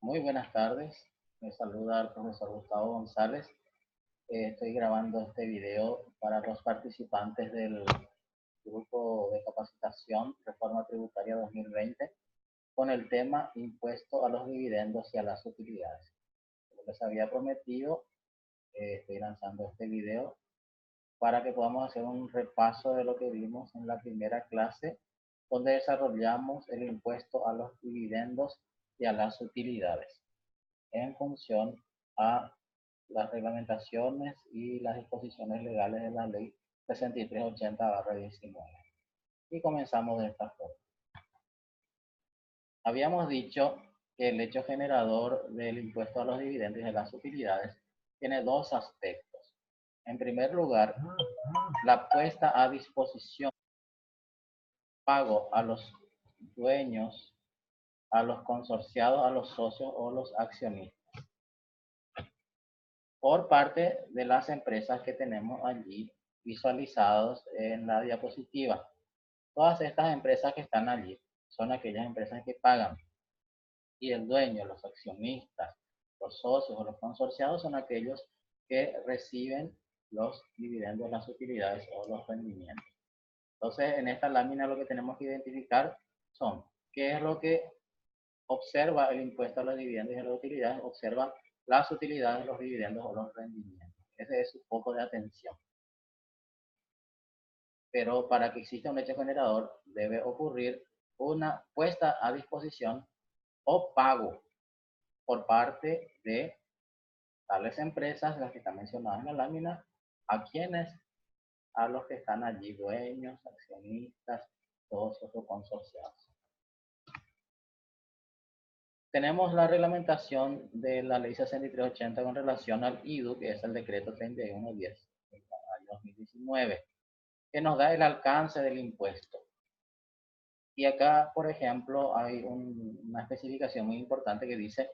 Muy buenas tardes, me saluda el profesor Gustavo González. Estoy grabando este video para los participantes del grupo de capacitación Reforma Tributaria 2020 con el tema Impuesto a los dividendos y a las utilidades. Como les había prometido, estoy lanzando este video para que podamos hacer un repaso de lo que vimos en la primera clase, donde desarrollamos el impuesto a los dividendos y a las utilidades en función a las reglamentaciones y las disposiciones legales de la ley 6380/19. Y comenzamos de esta forma. Habíamos dicho que el hecho generador del impuesto a los dividendos y de las utilidades tiene dos aspectos. En primer lugar, la puesta a disposición, pago a los dueños, a los consorciados, a los socios o los accionistas por parte de las empresas que tenemos allí visualizados en la diapositiva. Todas estas empresas que están allí son aquellas empresas que pagan, y el dueño, los accionistas, los socios o los consorciados son aquellos que reciben los dividendos, las utilidades o los rendimientos. Entonces, en esta lámina lo que tenemos que identificar son qué es lo que observa el impuesto a los dividendos y a las utilidades. Observa las utilidades, los dividendos o los rendimientos. Ese es su foco de atención. Pero para que exista un hecho generador debe ocurrir una puesta a disposición o pago por parte de tales empresas, las que están mencionadas en la lámina, a quienes, a los que están allí, dueños, accionistas, socios o consorciados. Tenemos la reglamentación de la ley 6380 con relación al IDU, que es el decreto 3110 del año 2019, que nos da el alcance del impuesto. Y acá, por ejemplo, hay una especificación muy importante que dice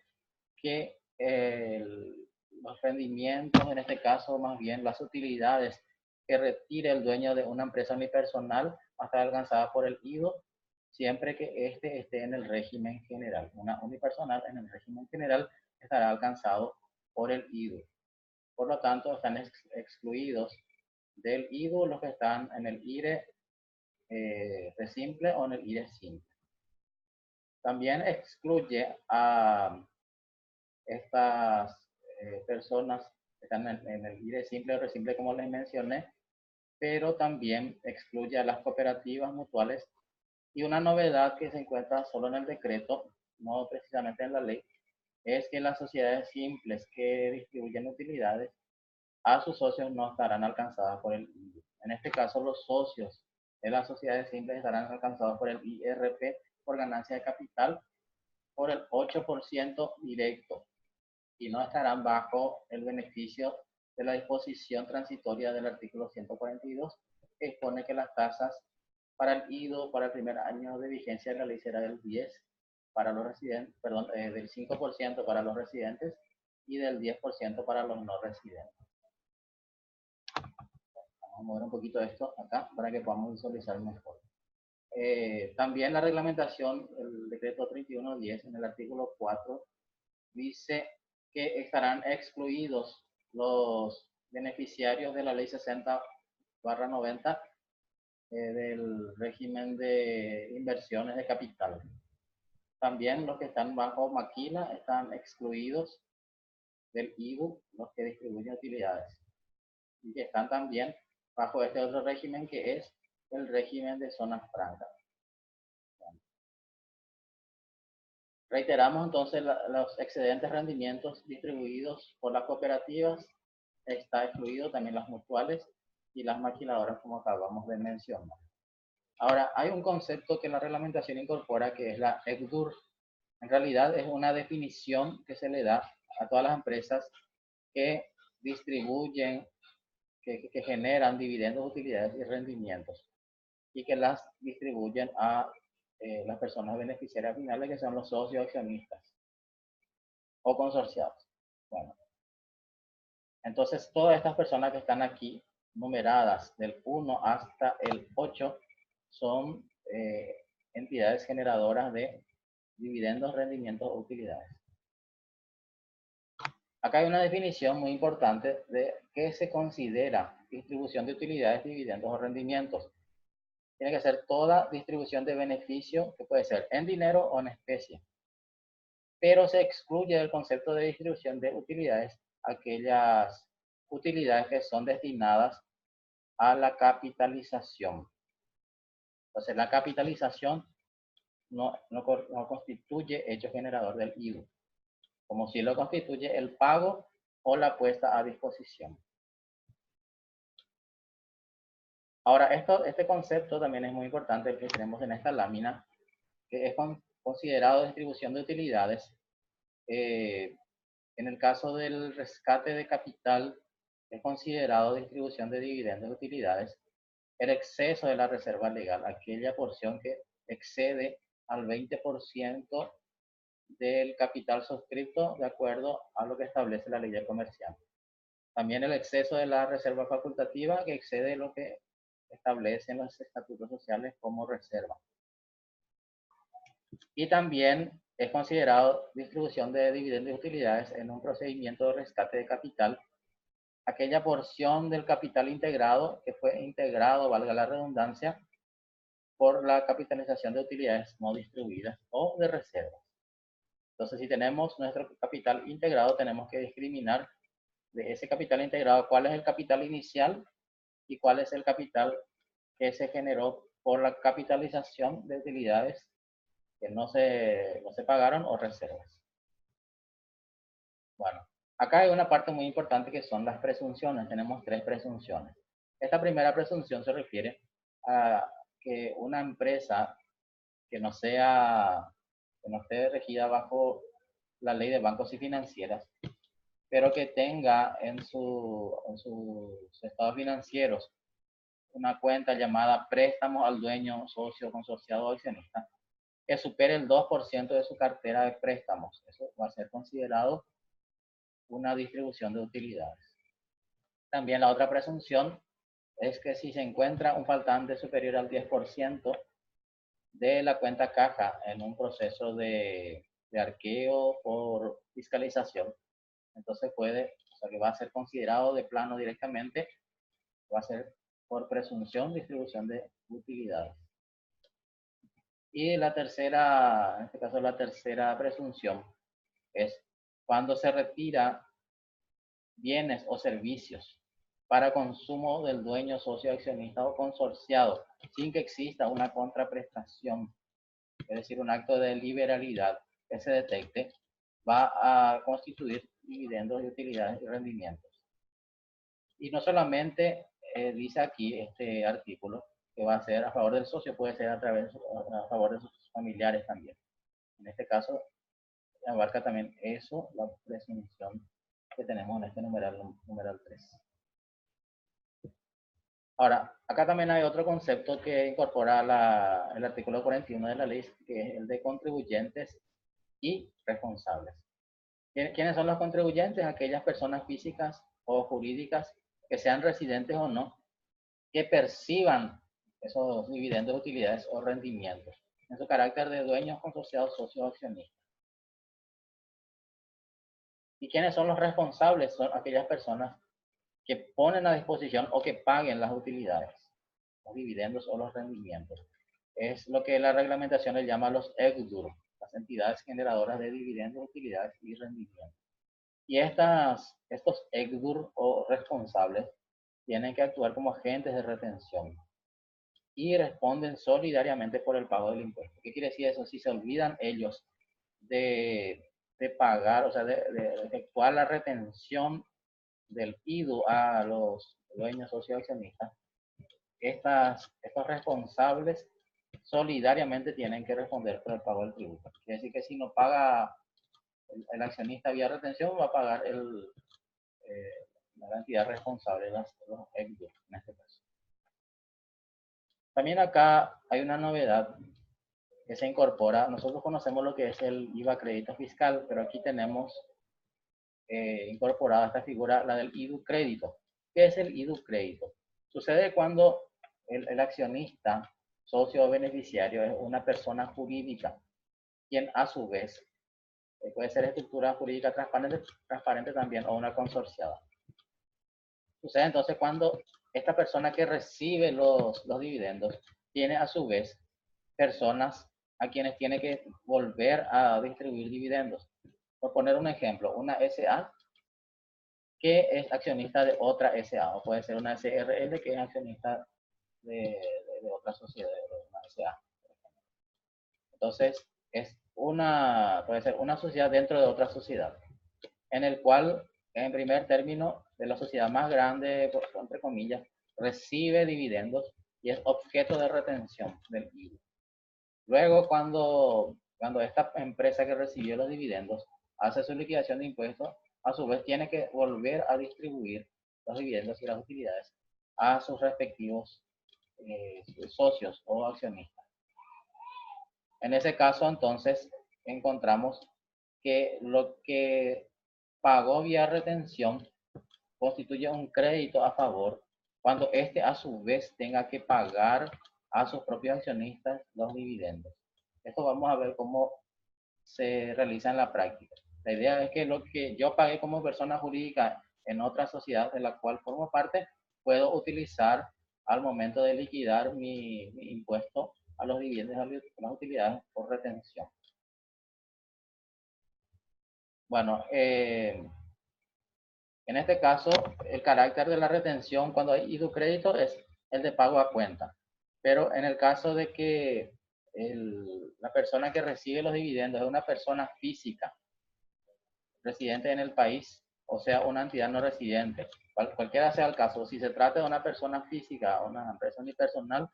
que los rendimientos, en este caso más bien las utilidades que retire el dueño de una empresa unipersonal, va a estar alcanzada por el IDU siempre que éste esté en el régimen general. Una unipersonal en el régimen general estará alcanzado por el IDU. Por lo tanto, están excluidos del IDU los que están en el IRE simple o en el IRE simple. También excluye a estas personas que están en el IRE simple o resimple, como les mencioné, pero también excluye a las cooperativas mutuales. Y una novedad que se encuentra solo en el decreto, no precisamente en la ley, es que las sociedades simples que distribuyen utilidades a sus socios no estarán alcanzadas por el IVA. En este caso, los socios de las sociedades simples estarán alcanzados por el IRP por ganancia de capital por el 8% directo y no estarán bajo el beneficio de la disposición transitoria del artículo 142, que expone que las tasas para el IDO para el primer año de vigencia de la ley será del 10 para los residentes, perdón, del 5% para los residentes y del 10% para los no residentes. Vamos a mover un poquito esto acá para que podamos visualizar mejor. También la reglamentación, el decreto 3110 en el artículo 4 dice que estarán excluidos los beneficiarios de la ley 60/90 del régimen de inversiones de capital. También los que están bajo maquila están excluidos del IBU, los que distribuyen utilidades. Y que están también bajo este otro régimen que es el régimen de zonas francas. Reiteramos entonces los excedentes rendimientos distribuidos por las cooperativas, está excluido también las mutuales y las maquiladoras, como acabamos de mencionar. Ahora, hay un concepto que la reglamentación incorpora que es la ECDUR. En realidad es una definición que se le da a todas las empresas que distribuyen, que generan dividendos, utilidades y rendimientos y que las distribuyen a las personas beneficiarias finales, que son los socios accionistas o consorciados. Bueno, entonces todas estas personas que están aquí numeradas del 1 hasta el 8 son entidades generadoras de dividendos, rendimientos o utilidades. Acá hay una definición muy importante de qué se considera distribución de utilidades, dividendos o rendimientos. Tiene que ser toda distribución de beneficio, que puede ser en dinero o en especie. Pero se excluye del concepto de distribución de utilidades aquellas utilidades que son destinadas a la capitalización. Entonces, la capitalización no constituye hecho generador del IVU, como si lo constituye el pago o la puesta a disposición. Ahora, este concepto también es muy importante, el que tenemos en esta lámina, que es considerado distribución de utilidades. En el caso del rescate de capital, es considerado distribución de dividendos de utilidades el exceso de la reserva legal, aquella porción que excede al 20% del capital suscrito de acuerdo a lo que establece la ley de comercial. También el exceso de la reserva facultativa que excede lo que establecen los estatutos sociales como reserva. Y también es considerado distribución de dividendos y utilidades en un procedimiento de rescate de capital aquella porción del capital integrado que fue integrado, valga la redundancia, por la capitalización de utilidades no distribuidas o de reservas. Entonces, si tenemos nuestro capital integrado, tenemos que discriminar de ese capital integrado cuál es el capital inicial y cuál es el capital que se generó por la capitalización de utilidades que no se pagaron o reservas. Bueno, acá hay una parte muy importante que son las presunciones. Tenemos 3 presunciones. Esta primera presunción se refiere a que una empresa que no esté regida bajo la ley de bancos y financieras, pero que tenga en sus estados financieros una cuenta llamada préstamos al dueño, socio, consorciado o accionista, que supere el 2% de su cartera de préstamos. Eso va a ser considerado una distribución de utilidades. También la otra presunción es que si se encuentra un faltante superior al 10% de la cuenta caja en un proceso de arqueo por fiscalización, entonces que va a ser considerado de plano directamente, va a ser por presunción distribución de utilidades. Y la tercera, en este caso la tercera presunción, es cuando se retira bienes o servicios para consumo del dueño, socio, accionista o consorciado, sin que exista una contraprestación, es decir, un acto de liberalidad que se detecte, va a constituir dividendos y utilidades y rendimientos. Y no solamente dice aquí este artículo que va a ser a favor del socio, puede ser a favor de sus familiares también. En este caso, abarca también eso, la presunción que tenemos en este numeral 3. Ahora, acá también hay otro concepto que incorpora el artículo 41 de la ley, que es el de contribuyentes y responsables. ¿Quiénes son los contribuyentes? Aquellas personas físicas o jurídicas que sean residentes o no, que perciban esos dividendos, utilidades o rendimientos en su carácter de dueños, consorciados, socios o accionistas. ¿Y quiénes son los responsables? Son aquellas personas que ponen a disposición o que paguen las utilidades, los dividendos o los rendimientos. Es lo que la reglamentación le llama los EGDUR, las entidades generadoras de dividendos, utilidades y rendimientos. Y estos EGDUR o responsables tienen que actuar como agentes de retención y responden solidariamente por el pago del impuesto. ¿Qué quiere decir eso? Si se olvidan ellos de pagar, o sea, de efectuar la retención del IDU a los dueños socios accionistas, estos responsables solidariamente tienen que responder por el pago del tributo. Quiere decir que si no paga el accionista vía retención, va a pagar la entidad responsable, los EGDU en este caso. También acá hay una novedad que se incorpora. Nosotros conocemos lo que es el IVA crédito fiscal, pero aquí tenemos incorporada esta figura, la del IDU crédito. ¿Qué es el IDU crédito? Sucede cuando el accionista, socio o beneficiario es una persona jurídica, quien a su vez puede ser estructura jurídica transparente también o una consorciada. Sucede entonces cuando esta persona que recibe los dividendos tiene a su vez personas a quienes tiene que volver a distribuir dividendos. Por poner un ejemplo, una SA que es accionista de otra SA, o puede ser una SRL que es accionista de otra sociedad, de una SA. Entonces, puede ser una sociedad dentro de otra sociedad, en el cual, en primer término, de la sociedad más grande, entre comillas, recibe dividendos y es objeto de retención del IVA. Luego, cuando esta empresa que recibió los dividendos hace su liquidación de impuestos, a su vez tiene que volver a distribuir los dividendos y las utilidades a sus respectivos socios o accionistas. En ese caso, entonces, encontramos que lo que pagó vía retención constituye un crédito a favor cuando éste a su vez tenga que pagar a sus propios accionistas los dividendos. Esto vamos a ver cómo se realiza en la práctica. La idea es que lo que yo pagué como persona jurídica en otra sociedad de la cual formo parte, puedo utilizar al momento de liquidar mi impuesto a los dividendos, a las utilidades por retención. Bueno, en este caso, el carácter de la retención cuando hay IDU crédito es el de pago a cuenta. Pero en el caso de que la persona que recibe los dividendos es una persona física residente en el país, o sea, una entidad no residente, cualquiera sea el caso, si se trata de una persona física o una empresa unipersonal,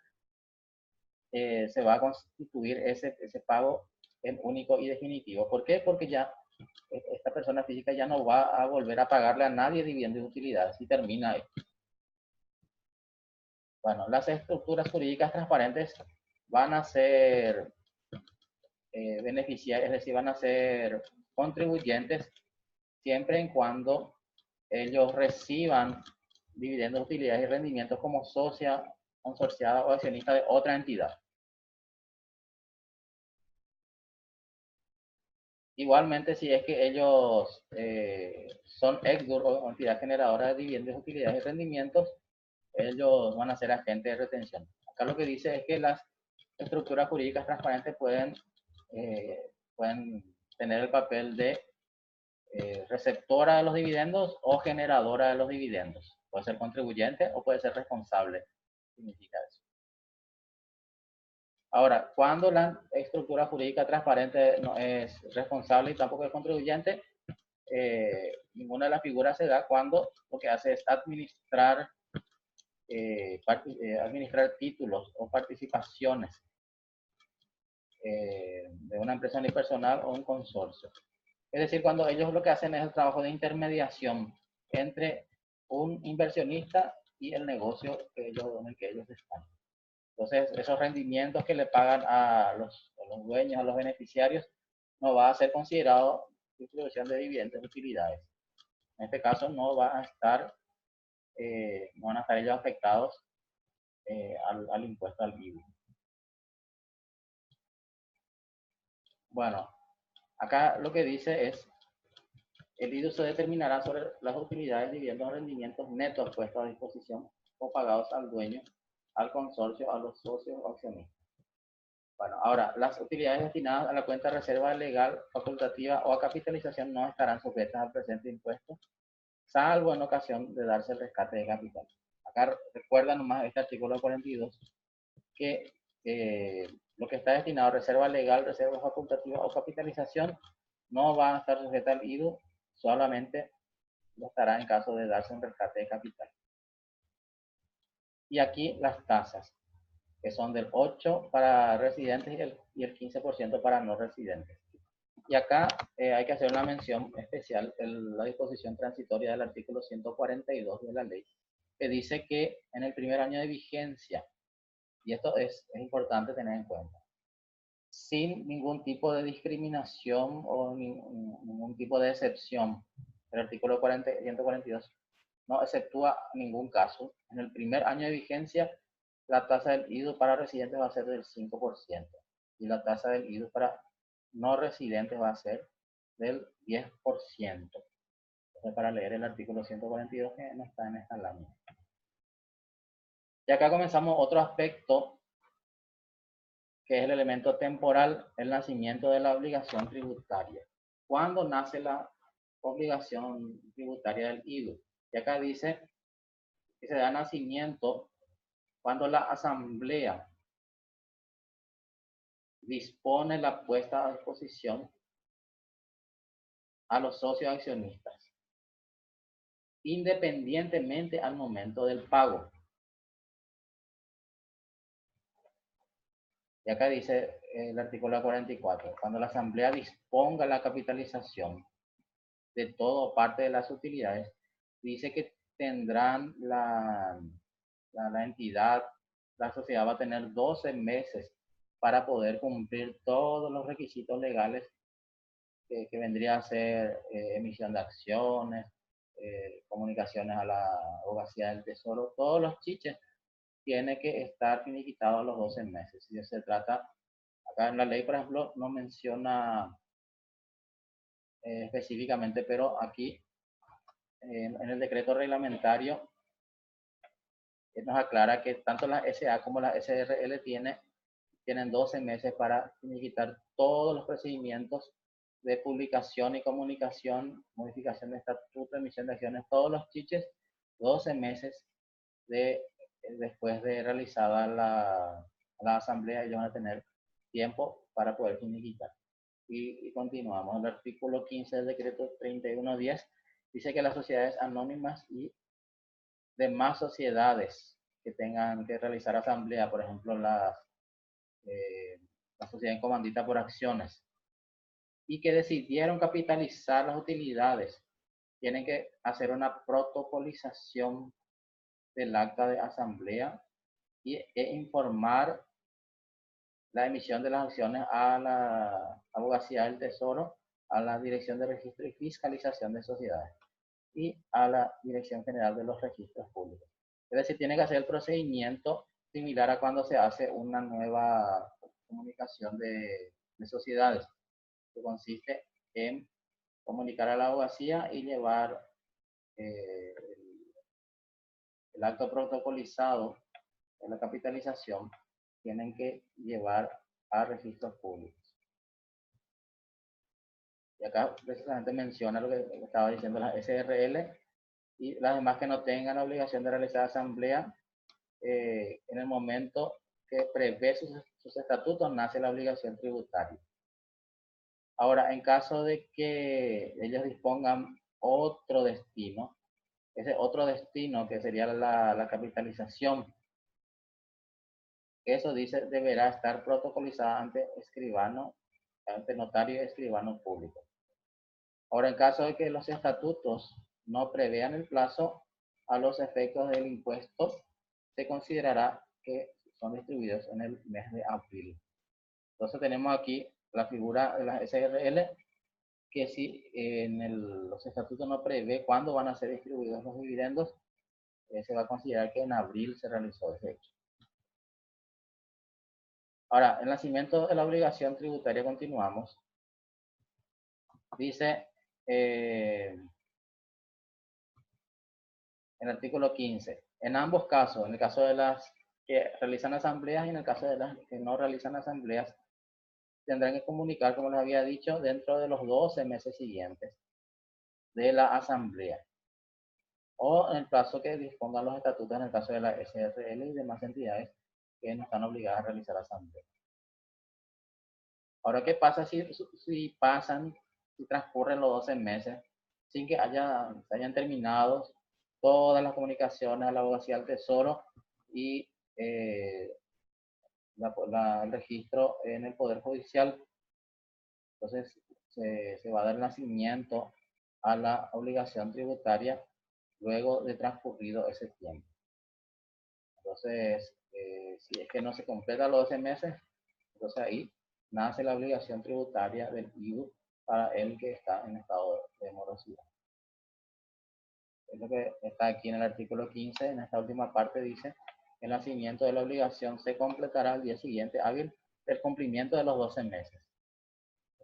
se va a constituir ese pago en único y definitivo. ¿Por qué? Porque ya esta persona física ya no va a volver a pagarle a nadie dividendos y utilidades y termina ahí. Bueno, las estructuras jurídicas transparentes van a ser beneficiarias, es decir, van a ser contribuyentes siempre en cuando ellos reciban dividendos, utilidades y rendimientos como socia, consorciada o accionista de otra entidad. Igualmente, si es que ellos son EXDUR o entidad generadora de dividendos, utilidades y rendimientos, ellos van a ser agentes de retención. Acá lo que dice es que las estructuras jurídicas transparentes pueden tener el papel de receptora de los dividendos o generadora de los dividendos. Puede ser contribuyente o puede ser responsable. Significa eso. Ahora, cuando la estructura jurídica transparente no es responsable y tampoco es contribuyente, ninguna de las figuras se da cuando lo que hace es administrar títulos o participaciones de una empresa unipersonal o un consorcio. Es decir, cuando ellos lo que hacen es el trabajo de intermediación entre un inversionista y el negocio en el que ellos están. Entonces, esos rendimientos que le pagan a los dueños, a los beneficiarios, no va a ser considerado distribución de dividendos y utilidades. En este caso, no van a estar ellos afectados al impuesto al IVA. Bueno, acá lo que dice es, el IVA se determinará sobre las utilidades, dividendos o rendimientos netos puestos a disposición o pagados al dueño, al consorcio, a los socios o accionistas. Bueno, ahora, las utilidades destinadas a la cuenta de reserva legal, facultativa o a capitalización no estarán sujetas al presente impuesto, salvo en ocasión de darse el rescate de capital. Acá recuerda nomás este artículo 42 que lo que está destinado a reserva legal, reserva facultativa o capitalización no va a estar sujeta al IVA, solamente lo estará en caso de darse un rescate de capital. Y aquí las tasas, que son del 8 para residentes y el 15% para no residentes. Y acá hay que hacer una mención especial en la disposición transitoria del artículo 142 de la ley, que dice que en el primer año de vigencia, y esto es importante tener en cuenta, sin ningún tipo de discriminación o ningún tipo de excepción, el artículo 142 no exceptúa ningún caso. En el primer año de vigencia, la tasa del IVA para residentes va a ser del 5% y la tasa del IVA para no residentes va a ser del 10%. Entonces, para leer el artículo 142 que no está en esta lámina. Y acá comenzamos otro aspecto, que es el elemento temporal, el nacimiento de la obligación tributaria. ¿Cuándo nace la obligación tributaria del IDU? Y acá dice que se da nacimiento cuando la asamblea dispone la puesta a disposición a los socios accionistas, independientemente al momento del pago. Y acá dice el artículo 44, cuando la asamblea disponga la capitalización de todo o parte de las utilidades, dice que tendrán la entidad, la sociedad va a tener 12 meses para poder cumplir todos los requisitos legales que vendría a ser emisión de acciones, comunicaciones a la abogacía del tesoro, todos los chiches tiene que estar finiquitado a los 12 meses. Si se trata, acá en la ley, por ejemplo, no menciona específicamente, pero aquí en el decreto reglamentario nos aclara que tanto la SA como la SRL tienen 12 meses para finiquitar todos los procedimientos de publicación y comunicación, modificación de estatuto, emisión de acciones, todos los chiches, 12 meses después de realizada la asamblea, ellos van a tener tiempo para poder finiquitar. Y continuamos. El artículo 15 del decreto 3110 dice que las sociedades anónimas y demás sociedades que tengan que realizar asamblea, por ejemplo, la sociedad en comandita por acciones, y que decidieron capitalizar las utilidades, tienen que hacer una protocolización del acta de asamblea e informar la emisión de las acciones a la abogacía del tesoro, a la Dirección de Registro y Fiscalización de Sociedades y a la Dirección General de los Registros Públicos. Es decir, tiene que hacer el procedimiento similar a cuando se hace una nueva comunicación de sociedades, que consiste en comunicar a la abogacía y llevar el acto protocolizado de la capitalización, tienen que llevar a registros públicos. Y acá precisamente menciona lo que estaba diciendo la SRL y las demás que no tengan la obligación de realizar asamblea en el momento que prevé sus estatutos, nace la obligación tributaria. Ahora, en caso de que ellos dispongan otro destino, ese otro destino que sería la capitalización, eso dice deberá estar protocolizada ante escribano, ante notario y escribano público. Ahora, en caso de que los estatutos no prevean el plazo, a los efectos del impuesto, se considerará que son distribuidos en el mes de abril. Entonces tenemos aquí la figura de la SRL, que si los estatutos no prevé cuándo van a ser distribuidos los dividendos, se va a considerar que en abril se realizó ese hecho. Ahora, el nacimiento de la obligación tributaria, continuamos. Dice el artículo 15. En ambos casos, en el caso de las que realizan asambleas y en el caso de las que no realizan asambleas, tendrán que comunicar, como les había dicho, dentro de los 12 meses siguientes de la asamblea, o en el plazo que dispongan los estatutos, en el caso de la SRL y demás entidades que no están obligadas a realizar asamblea. Ahora, ¿qué pasa si transcurren los 12 meses sin que se hayan terminado todas las comunicaciones a la abogacía del tesoro y el registro en el Poder Judicial? Entonces, se va a dar nacimiento a la obligación tributaria luego de transcurrido ese tiempo. Entonces, si es que no se completa los 12 meses, entonces ahí nace la obligación tributaria del IDU para el que está en estado de morosidad. Es lo que está aquí en el artículo 15, en esta última parte dice, el nacimiento de la obligación se completará al día siguiente hábil del cumplimiento de los 12 meses.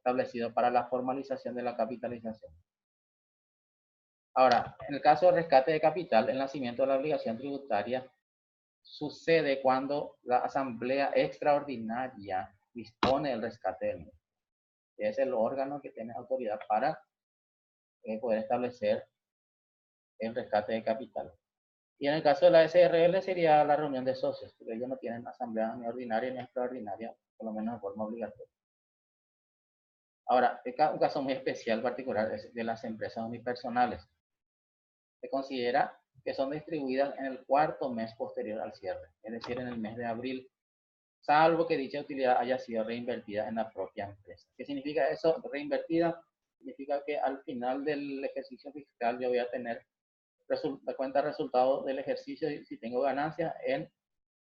establecido para la formalización de la capitalización. Ahora, en el caso de rescate de capital, el nacimiento de la obligación tributaria sucede cuando la Asamblea Extraordinaria dispone del rescate del mismo. Es el órgano que tiene autoridad para poder establecer el rescate de capital. Y en el caso de la SRL sería la reunión de socios, porque ellos no tienen asamblea ni ordinaria ni extraordinaria, por lo menos de forma obligatoria. Ahora, un caso muy especial, particular, es de las empresas unipersonales. Se considera que son distribuidas en el cuarto mes posterior al cierre, es decir, en el mes de abril, salvo que dicha utilidad haya sido reinvertida en la propia empresa. ¿Qué significa eso? Reinvertida significa que al final del ejercicio fiscal yo voy a tener la cuenta resultado del ejercicio si tengo ganancias en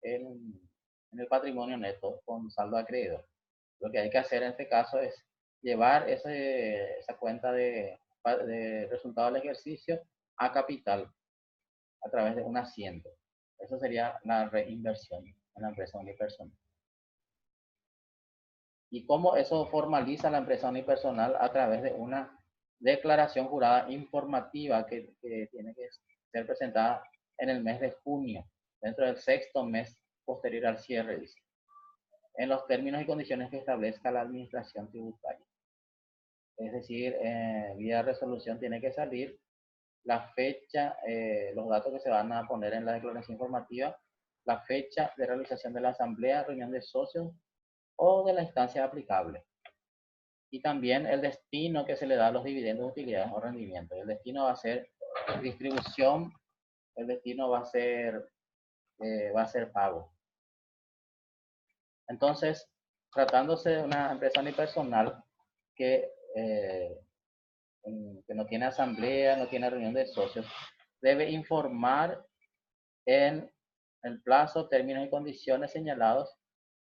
el patrimonio neto con saldo acreedor. Lo que hay que hacer en este caso es llevar esa cuenta de resultado del ejercicio a capital a través de un asiento. Eso sería la reinversión en la empresa unipersonal. ¿Y cómo eso formaliza la empresa unipersonal? A través de una declaración jurada informativa que tiene que ser presentada en el mes de junio, dentro del sexto mes posterior al cierre, dice, en los términos y condiciones que establezca la administración tributaria. Es decir, vía resolución tiene que salir la fecha, los datos que se van a poner en la declaración informativa, la fecha de realización de la asamblea, reunión de socios o de la instancia aplicable. Y también el destino que se le da a los dividendos, utilidades o rendimientos. El destino va a ser distribución, el destino va a ser pago. Entonces, tratándose de una empresa unipersonal que no tiene asamblea, no tiene reunión de socios, debe informar en el plazo, términos y condiciones señalados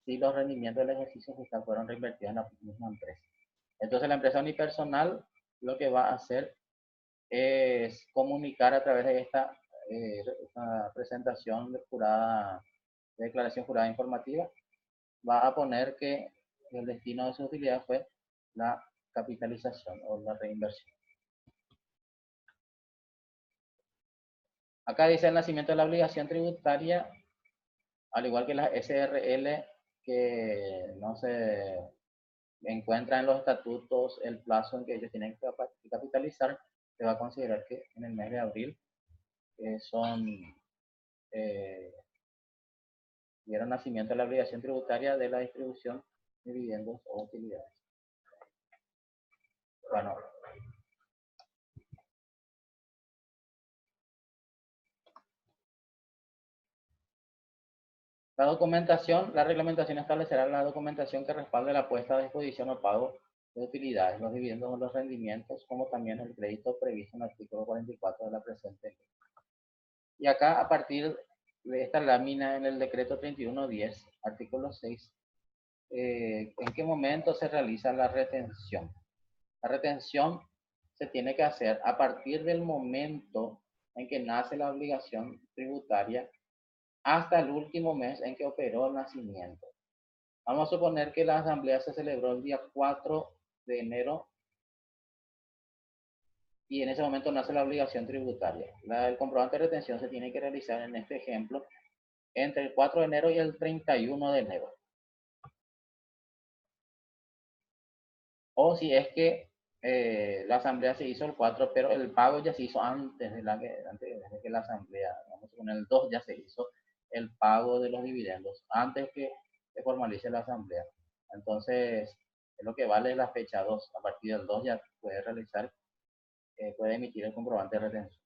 si los rendimientos del ejercicio fiscal fueron reinvertidos en la misma empresa. Entonces, la empresa unipersonal lo que va a hacer es comunicar a través de esta presentación jurada, de declaración jurada informativa, va a poner que el destino de su utilidad fue la capitalización o la reinversión. Acá dice el nacimiento de la obligación tributaria, al igual que la SRL, que no se encuentra en los estatutos el plazo en que ellos tienen que capitalizar, se va a considerar que en el mes de abril dieron nacimiento a la obligación tributaria de la distribución de dividendos o utilidades. Bueno, la documentación, la reglamentación establecerá la documentación que respalde la puesta a disposición o pago de utilidades, los dividendos o los rendimientos, como también el crédito previsto en el artículo 44 de la presente ley. Y acá, a partir de esta lámina en el decreto 3110, artículo 6, ¿en qué momento se realiza la retención? La retención se tiene que hacer a partir del momento en que nace la obligación tributaria hasta el último mes en que operó el nacimiento. Vamos a suponer que la asamblea se celebró el día 4 de enero y en ese momento nace la obligación tributaria. El comprobante de retención se tiene que realizar en este ejemplo entre el 4 de enero y el 31 de enero. O si es que la asamblea se hizo el 4, pero el pago ya se hizo antes de que la asamblea, vamos a suponer el 2 ya se hizo el pago de los dividendos, antes que se formalice la asamblea. Entonces, es lo que vale la fecha 2. A partir del 2 ya puede realizar, puede emitir el comprobante de retención.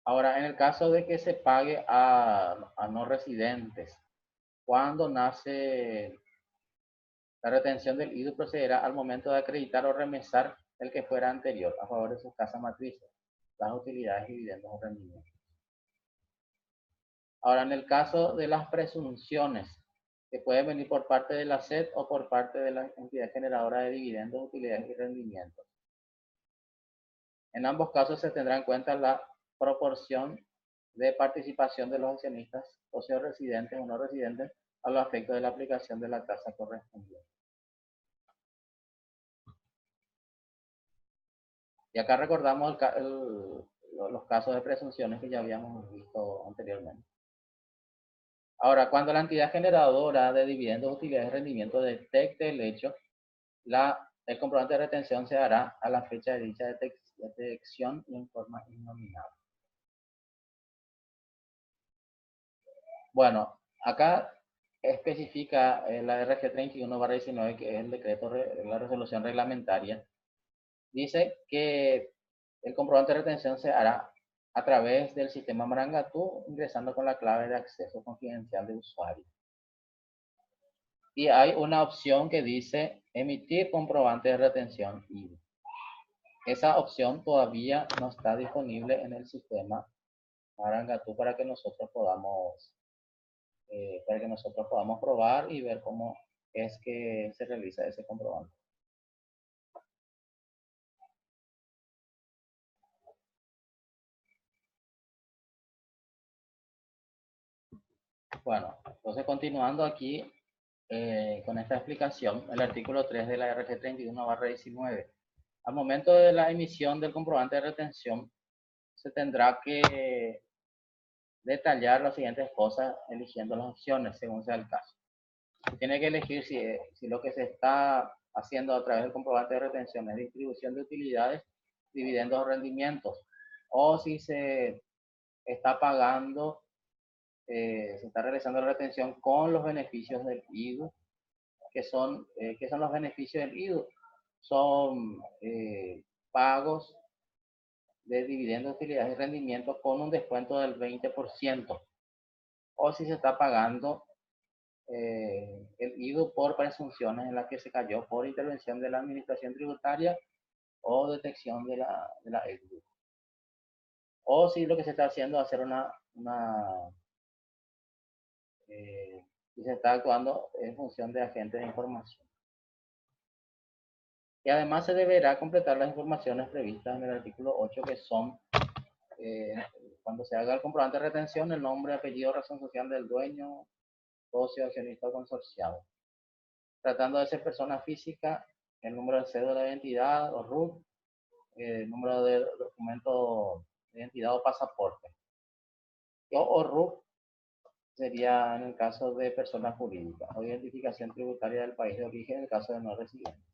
Ahora, en el caso de que se pague a no residentes, cuando nace la retención del IDU procederá al momento de acreditar o remesar el que fuera anterior a favor de sus casas matrices, las utilidades, dividendos o rendimientos. Ahora, en el caso de las presunciones, que pueden venir por parte de la SED o por parte de la entidad generadora de dividendos, utilidades y rendimientos. En ambos casos se tendrá en cuenta la proporción de participación de los accionistas, socios residentes o no residentes, a los efectos de la aplicación de la tasa correspondiente. Y acá recordamos los casos de presunciones que ya habíamos visto anteriormente. Ahora, cuando la entidad generadora de dividendos, utilidades y rendimiento detecte el hecho, el comprobante de retención se hará a la fecha de dicha detección y en forma innominada. Bueno, acá especifica la RG 31/19, que es el decreto, la resolución reglamentaria. Dice que el comprobante de retención se hará a través del sistema Marangatú, ingresando con la clave de acceso confidencial de usuario. Y hay una opción que dice emitir comprobante de retención IVA. Esa opción todavía no está disponible en el sistema Marangatú para que nosotros podamos probar y ver cómo es que se realiza ese comprobante. Bueno, entonces continuando aquí con esta explicación, el artículo 3 de la RG 31/19. Al momento de la emisión del comprobante de retención, se tendrá que detallar las siguientes cosas eligiendo las opciones según sea el caso. Se tiene que elegir si lo que se está haciendo a través del comprobante de retención es distribución de utilidades, dividendos o rendimientos, o si se está pagando, se está realizando la retención con los beneficios del IDU. ¿Qué son los beneficios del IDU? Son pagos de dividendos, utilidades y rendimientos con un descuento del 20%. O si se está pagando el IDU por presunciones en las que se cayó por intervención de la administración tributaria o detección de la EDU. O si lo que se está haciendo es hacer si se está actuando en función de agentes de información. Y además se deberá completar las informaciones previstas en el artículo 8, que son, cuando se haga el comprobante de retención, el nombre, apellido, razón social del dueño, socio, accionista o consorciado. Tratando de ser persona física, el número de cédula de identidad o RUT, el número de documento de identidad o pasaporte. O RUT sería en el caso de persona jurídica, o identificación tributaria del país de origen en el caso de no residentes.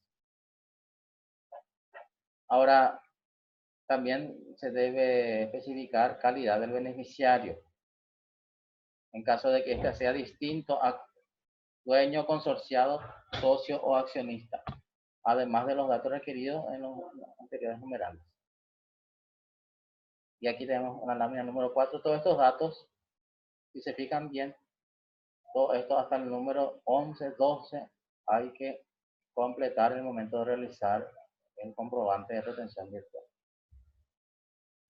Ahora, también se debe especificar calidad del beneficiario, en caso de que éste sea distinto a dueño, consorciado, socio o accionista, además de los datos requeridos en los anteriores numerales. Y aquí tenemos una lámina número 4. Todos estos datos, si se fijan bien, todo esto hasta el número 11, 12, hay que completar en el momento de realizar el comprobante de retención virtual.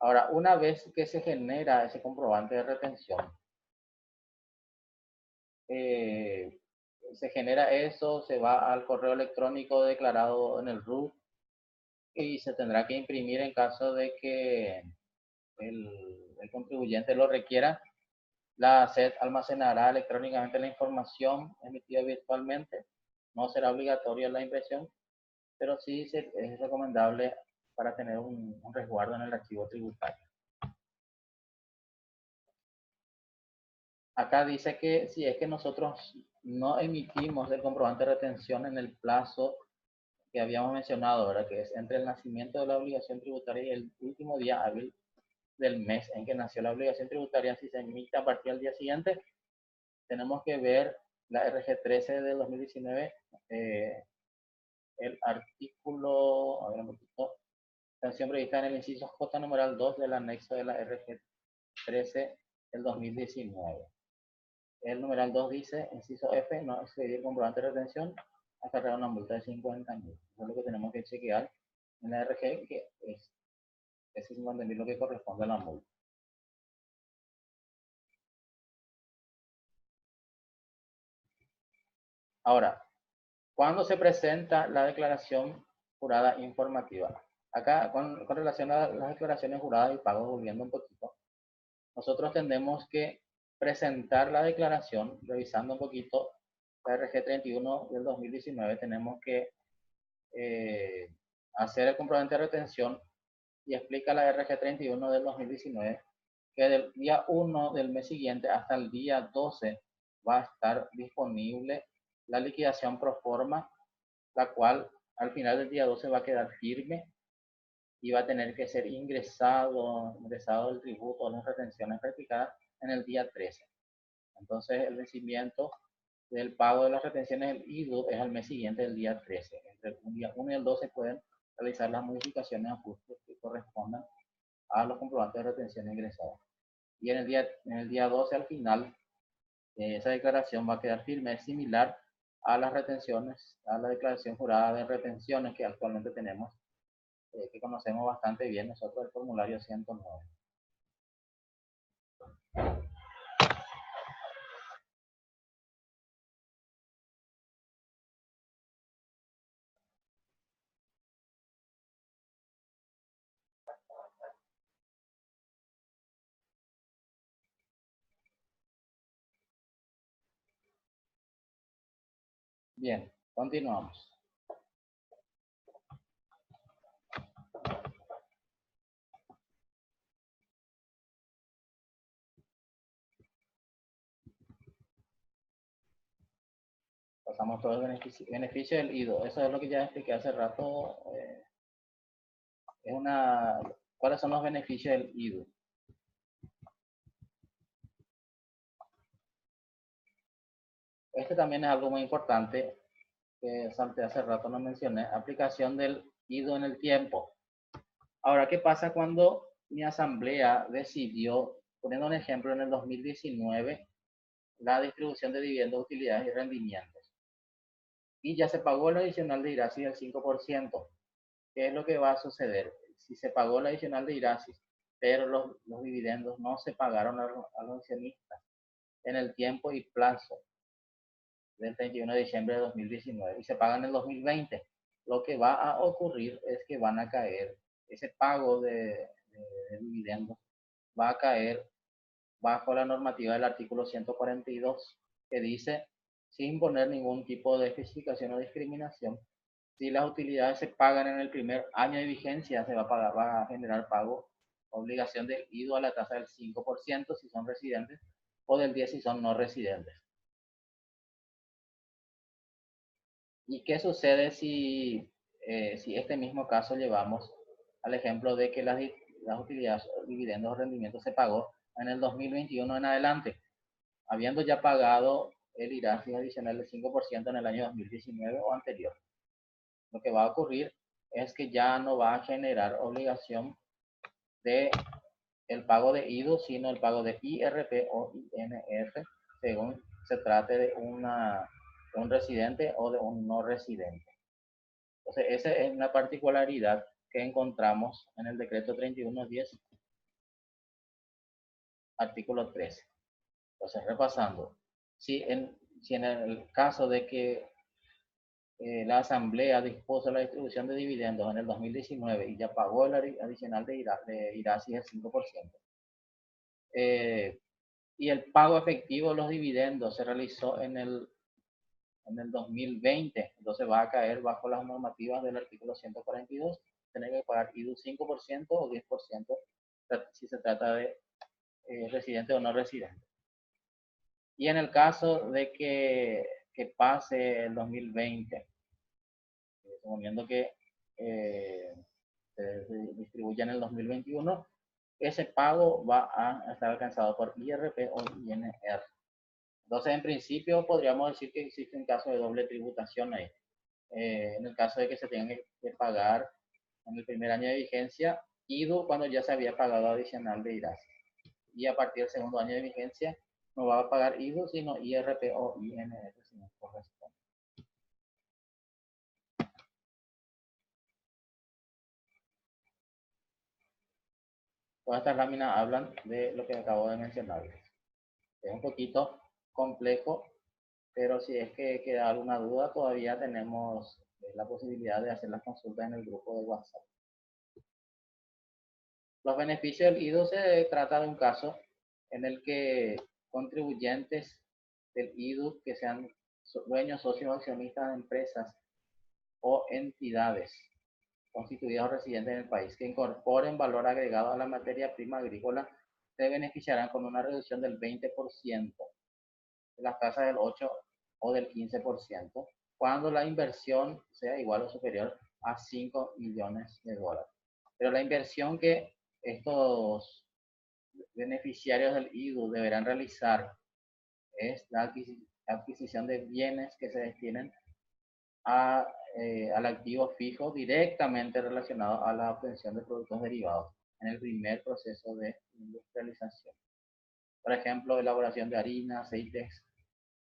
Ahora, una vez que se genera ese comprobante de retención, se genera eso, se va al correo electrónico declarado en el RUT y se tendrá que imprimir en caso de que el contribuyente lo requiera. La SED almacenará electrónicamente la información emitida virtualmente. No será obligatoria la impresión, pero sí es recomendable para tener un resguardo en el archivo tributario. Acá dice que si es que nosotros no emitimos el comprobante de retención en el plazo que habíamos mencionado, ¿verdad? Que es entre el nacimiento de la obligación tributaria y el último día hábil del mes en que nació la obligación tributaria, si se emite a partir del día siguiente, tenemos que ver la RG 13 del 2019, el artículo, a ver un poquito, sanción prevista en el inciso J numeral 2 del anexo de la RG 13 del 2019. El numeral 2 dice, inciso F, no expedir comprobante de retención hasta cargar una multa de 50.000. Eso es lo que tenemos que chequear en la RG, que es 50.000 lo que corresponde a la multa. Ahora, ¿cuándo se presenta la declaración jurada informativa? Acá, con relación a las declaraciones juradas y pagos, volviendo un poquito, nosotros tenemos que presentar la declaración, revisando un poquito la RG 31 del 2019, tenemos que hacer el comprobante de retención y explica la RG 31 del 2019 que del día 1 del mes siguiente hasta el día 12 va a estar disponible la liquidación pro forma, la cual al final del día 12 va a quedar firme y va a tener que ser ingresado el tributo o las retenciones practicadas en el día 13. Entonces el vencimiento del pago de las retenciones del IDU es al mes siguiente del día 13. Entre el día 1 y el 12 pueden realizar las modificaciones ajustes que correspondan a los comprobantes de retención ingresados. Y en el día 12 al final, esa declaración va a quedar firme, es similar a las retenciones, a la declaración jurada de retenciones que actualmente tenemos, que conocemos bastante bien nosotros, el formulario 109. Bien, continuamos. Pasamos todo el beneficio del IDO. Eso es lo que ya expliqué hace rato. ¿Cuáles son los beneficios del IDO? Este también es algo muy importante que salté hace rato, no mencioné. Aplicación del IDO en el tiempo. Ahora, ¿qué pasa cuando mi asamblea decidió, poniendo un ejemplo, en el 2019, la distribución de dividendos, utilidades y rendimientos? Y ya se pagó el adicional de IRASI del 5%. ¿Qué es lo que va a suceder? Si se pagó el adicional de IRASI, pero los dividendos no se pagaron a los accionistas en el tiempo y plazo del 31 de diciembre de 2019 y se pagan en el 2020, lo que va a ocurrir es que van a caer, ese pago de dividendos va a caer bajo la normativa del artículo 142, que dice, sin imponer ningún tipo de especificación o discriminación, si las utilidades se pagan en el primer año de vigencia, se va a pagar, va a generar pago, obligación de IDO a la tasa del 5% si son residentes o del 10% si son no residentes. ¿Y qué sucede si este mismo caso llevamos al ejemplo de que las utilidades, dividendos o rendimientos se pagó en el 2021 en adelante, habiendo ya pagado el IRASI adicional del 5% en el año 2019 o anterior? Lo que va a ocurrir es que ya no va a generar obligación de el pago de IDO, sino el pago de IRP o INF, según se trate de un residente o de un no residente. Entonces, esa es una particularidad que encontramos en el decreto 3110, artículo 13. Entonces, repasando, si en el caso de que la Asamblea dispuso la distribución de dividendos en el 2019 y ya pagó el adicional de IRASI del 5%, y el pago efectivo de los dividendos se realizó en el 2020, entonces va a caer bajo las normativas del artículo 142, tener que pagar IDU 5% o 10% si se trata de residente o no residente. Y en el caso de que pase el 2020, suponiendo que se distribuya en el 2021, ese pago va a estar alcanzado por IRP o INR. Entonces, en principio, podríamos decir que existe un caso de doble tributación ahí. En el caso de que se tenga que pagar en el primer año de vigencia, IDU cuando ya se había pagado adicional de IRASI. Y a partir del segundo año de vigencia, no va a pagar IDU, sino IRP o INR, si nos corresponde. Todas estas láminas hablan de lo que acabo de mencionarles. Es un poquito complejo, pero si es que queda alguna duda, todavía tenemos la posibilidad de hacer las consultas en el grupo de WhatsApp. Los beneficios del IDO se trata de un caso en el que contribuyentes del IDU que sean dueños, socios o accionistas de empresas o entidades constituidas o residentes en el país que incorporen valor agregado a la materia prima agrícola se beneficiarán con una reducción del 20% de las tasas del 8 o del 15% cuando la inversión sea igual o superior a 5 millones de dólares. Pero la inversión que estos beneficiarios del IDU deberán realizar es la adquisición de bienes que se destinen al activo fijo directamente relacionado a la obtención de productos derivados en el primer proceso de industrialización. Por ejemplo, elaboración de harina, aceites,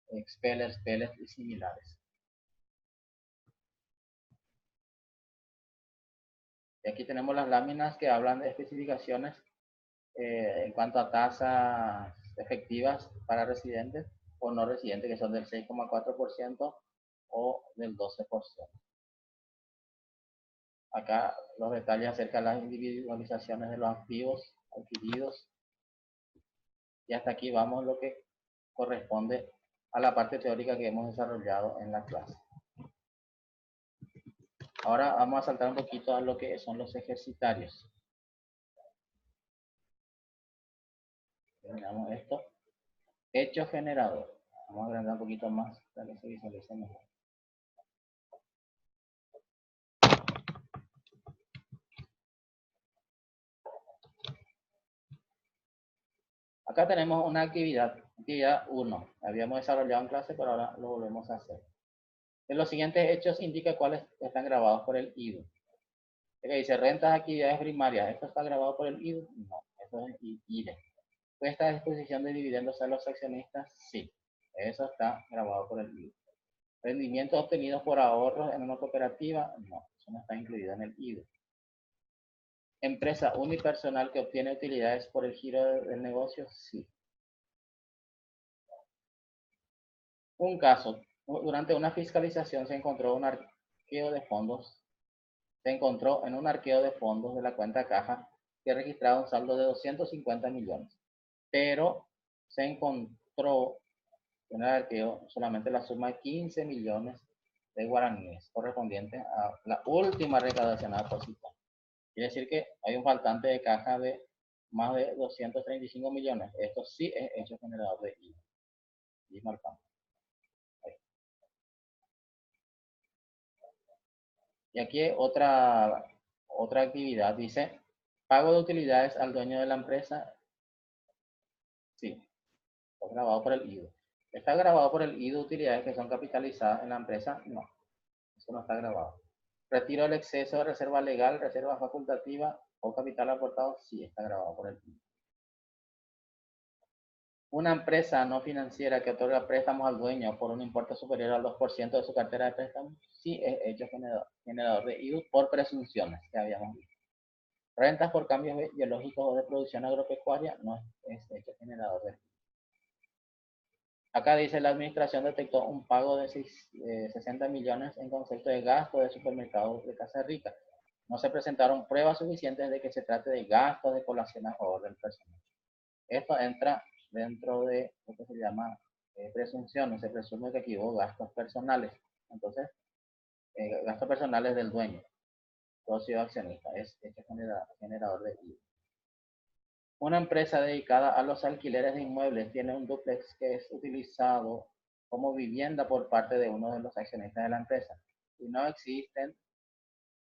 expellers, pellets y similares. Y aquí tenemos las láminas que hablan de especificaciones en cuanto a tasas efectivas para residentes o no residentes, que son del 6,4% o del 12%. Acá los detalles acerca de las individualizaciones de los activos adquiridos. Y hasta aquí vamos lo que corresponde a la parte teórica que hemos desarrollado en la clase. Ahora vamos a saltar un poquito a lo que son los ejercitarios. Terminamos esto. Hecho generador. Vamos a agrandar un poquito más para que se visualice mejor. Acá tenemos una actividad 1. Habíamos desarrollado en clase, pero ahora lo volvemos a hacer. De los siguientes hechos indica cuáles están grabados por el IDU. Que dice rentas de actividades primarias. ¿Esto está grabado por el IDU? No, eso es IDE. ¿Puesta a disposición de dividendos a los accionistas? Sí, eso está grabado por el IDU. ¿Rendimientos obtenidos por ahorros en una cooperativa? No, eso no está incluido en el IDU. ¿Empresa unipersonal que obtiene utilidades por el giro del negocio? Sí. Un caso, durante una fiscalización se encontró un arqueo de fondos, en un arqueo de fondos de la cuenta caja que registraba un saldo de 250 millones, pero se encontró en el arqueo solamente la suma de 15 millones de guaraníes correspondientes a la última recaudación a depositar. Quiere decir que hay un faltante de caja de más de 235 millones. Esto sí es hecho generador de IVA. Y marcamos. Y aquí otra actividad. Dice, pago de utilidades al dueño de la empresa. Sí, está grabado por el IDU. ¿Está grabado por el IDU utilidades que son capitalizadas en la empresa? No, eso no está grabado. Retiro del exceso de reserva legal, reserva facultativa o capital aportado, sí está grabado por el IDU. Una empresa no financiera que otorga préstamos al dueño por un importe superior al 2% de su cartera de préstamos, sí es hecho generador de IDU por presunciones que habíamos visto. Rentas por cambios biológicos o de producción agropecuaria no es hecho generador de IDU. Acá dice la administración detectó un pago de 60 millones en concepto de gasto de supermercados de Casa Rica. No se presentaron pruebas suficientes de que se trate de gastos de colación a favor del personal. Esto entra dentro de lo que se llama presunción. Se presume que aquí hubo gastos personales. Entonces, gastos personales del dueño, socio accionista, es hecho generador de IVA. Una empresa dedicada a los alquileres de inmuebles tiene un dúplex que es utilizado como vivienda por parte de uno de los accionistas de la empresa y no existen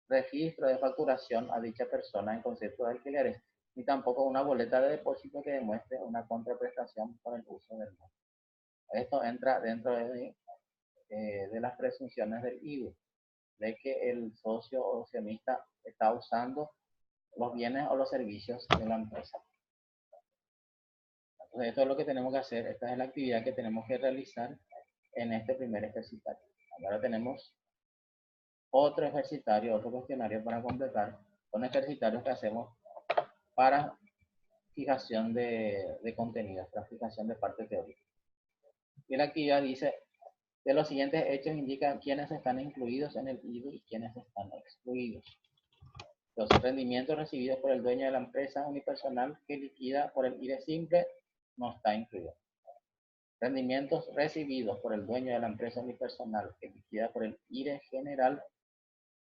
registros de facturación a dicha persona en concepto de alquileres, ni tampoco una boleta de depósito que demuestre una contraprestación por el uso del inmueble. Esto entra dentro de las presunciones del IVA, de que el socio o accionista está usando los bienes o los servicios de la empresa. Entonces, esto es lo que tenemos que hacer. Esta es la actividad que tenemos que realizar en este primer ejercitario. Ahora tenemos otro ejercitario, otro cuestionario para completar, con ejercitarios que hacemos para fijación de contenidos, para fijación de parte teórica. Y la actividad dice, de los siguientes hechos indican quiénes están incluidos en el IDU y quiénes están excluidos. Los rendimientos recibidos por el dueño de la empresa unipersonal que liquida por el IDE simple no está incluido. Rendimientos recibidos por el dueño de la empresa unipersonal que liquida por el IRE general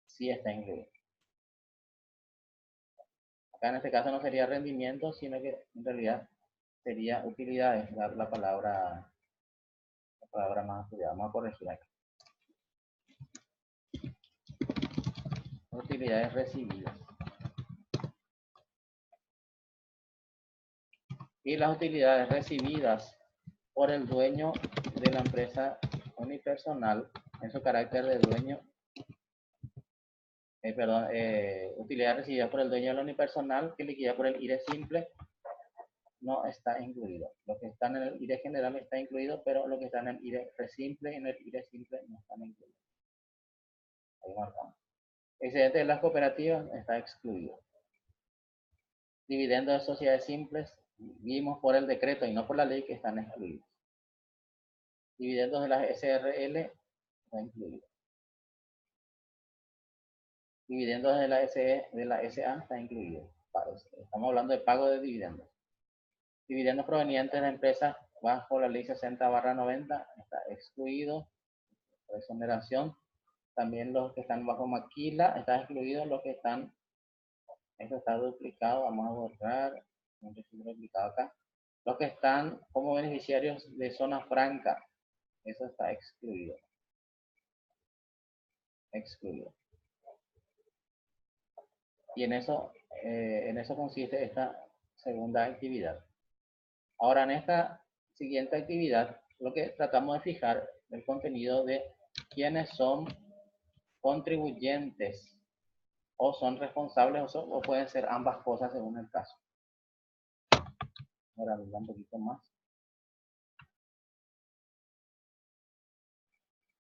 sí está incluido. Acá en este caso no sería rendimiento, sino que en realidad sería utilidades, la palabra más estudiada. Vamos a corregir acá. Utilidades recibidas. Y las utilidades recibidas por el dueño de la empresa unipersonal en su carácter de dueño, utilidades recibidas por el dueño de la unipersonal que liquida por el IRE simple no está incluido. Lo que está en el IRE general está incluido, pero lo que está en el IRE simple en el IRE simple no están incluidos. Ahí marcamos. Excedente de las cooperativas está excluido. Dividendos de sociedades simples, vimos por el decreto y no por la ley que están excluidos. Dividendos de las SRL está incluido. Dividendos de la SA está incluido. Estamos hablando de pago de dividendos. Dividendos provenientes de empresas bajo la ley 60/90 está excluido. Exoneración. También los que están bajo maquila está excluido. Los que están, esto está duplicado, vamos a borrar un registro duplicado acá. Los que están como beneficiarios de zona franca, eso está excluido. Excluido. Y en eso consiste esta segunda actividad. Ahora, en esta siguiente actividad, lo que tratamos de fijar el contenido de quiénes son contribuyentes o son responsables o pueden ser ambas cosas según el caso. Ahora un poquito más.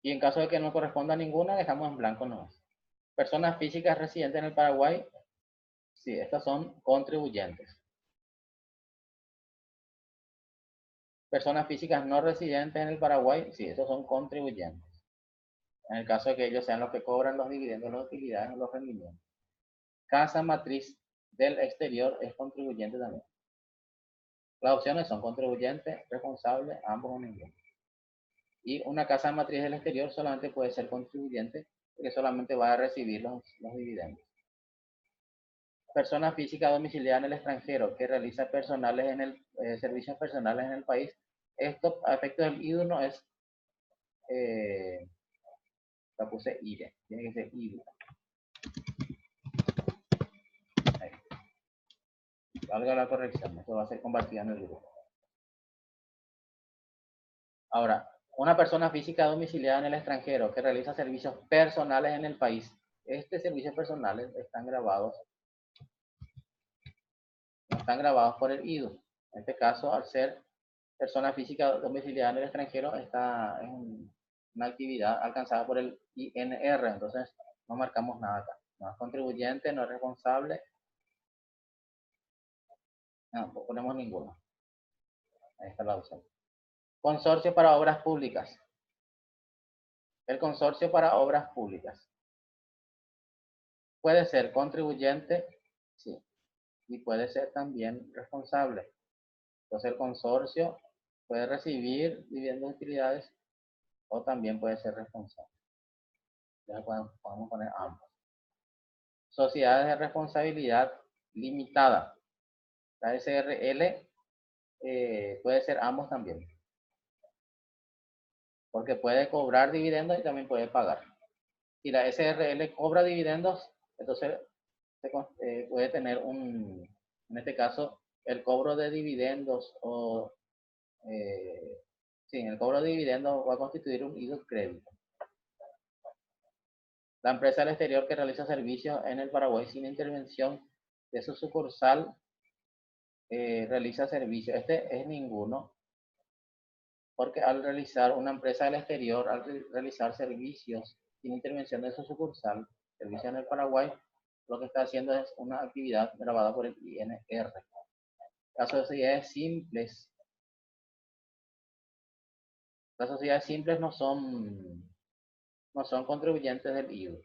Y en caso de que no corresponda a ninguna, dejamos en blanco nomás. Personas físicas residentes en el Paraguay, sí, estas son contribuyentes. Personas físicas no residentes en el Paraguay, sí, esos son contribuyentes. En el caso de que ellos sean los que cobran los dividendos, las utilidades o los rendimientos. Casa matriz del exterior es contribuyente también. Las opciones son contribuyente, responsable, ambos o ninguno. Y una casa matriz del exterior solamente puede ser contribuyente porque solamente va a recibir los dividendos. Persona física domiciliada en el extranjero que realiza personales en el servicios personales en el país. Esto a efectos del IDU no es, la puse IRE, tiene que ser IDU. Ahí. Valga la corrección, esto va a ser compartido en el grupo. Ahora, una persona física domiciliada en el extranjero que realiza servicios personales en el país. Estos servicios personales están grabados por el IDU. En este caso, al ser persona física domiciliada en el extranjero, esta es una actividad alcanzada por el INR, entonces no marcamos nada acá. No es contribuyente, no es responsable, no ponemos ninguno. Ahí está la opción. Consorcio para obras públicas. El consorcio para obras públicas puede ser contribuyente, sí, y puede ser también responsable. Entonces el consorcio puede recibir dividendos de utilidades o también puede ser responsable. Ya podemos poner ambos. Sociedades de responsabilidad limitada. La SRL puede ser ambos también. Porque puede cobrar dividendos y también puede pagar. Si la SRL cobra dividendos, entonces puede tener en este caso, el cobro de dividendos o sí, el cobro de dividendos va a constituir un IDU crédito. La empresa del exterior que realiza servicios en el Paraguay sin intervención de su sucursal realiza servicios. Este es ninguno, porque al realizar una empresa del exterior, al realizar servicios sin intervención de su sucursal, servicio en el Paraguay, lo que está haciendo es una actividad grabada por el INR. Las sociedades simples no son contribuyentes del IVA.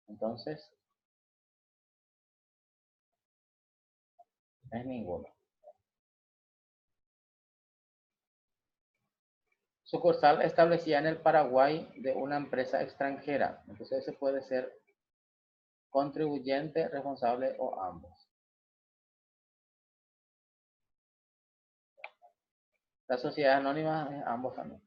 Entonces, es ninguno. Sucursal establecida en el Paraguay de una empresa extranjera. Entonces ese puede ser contribuyente, responsable o ambos. La sociedad anónima es ambos también.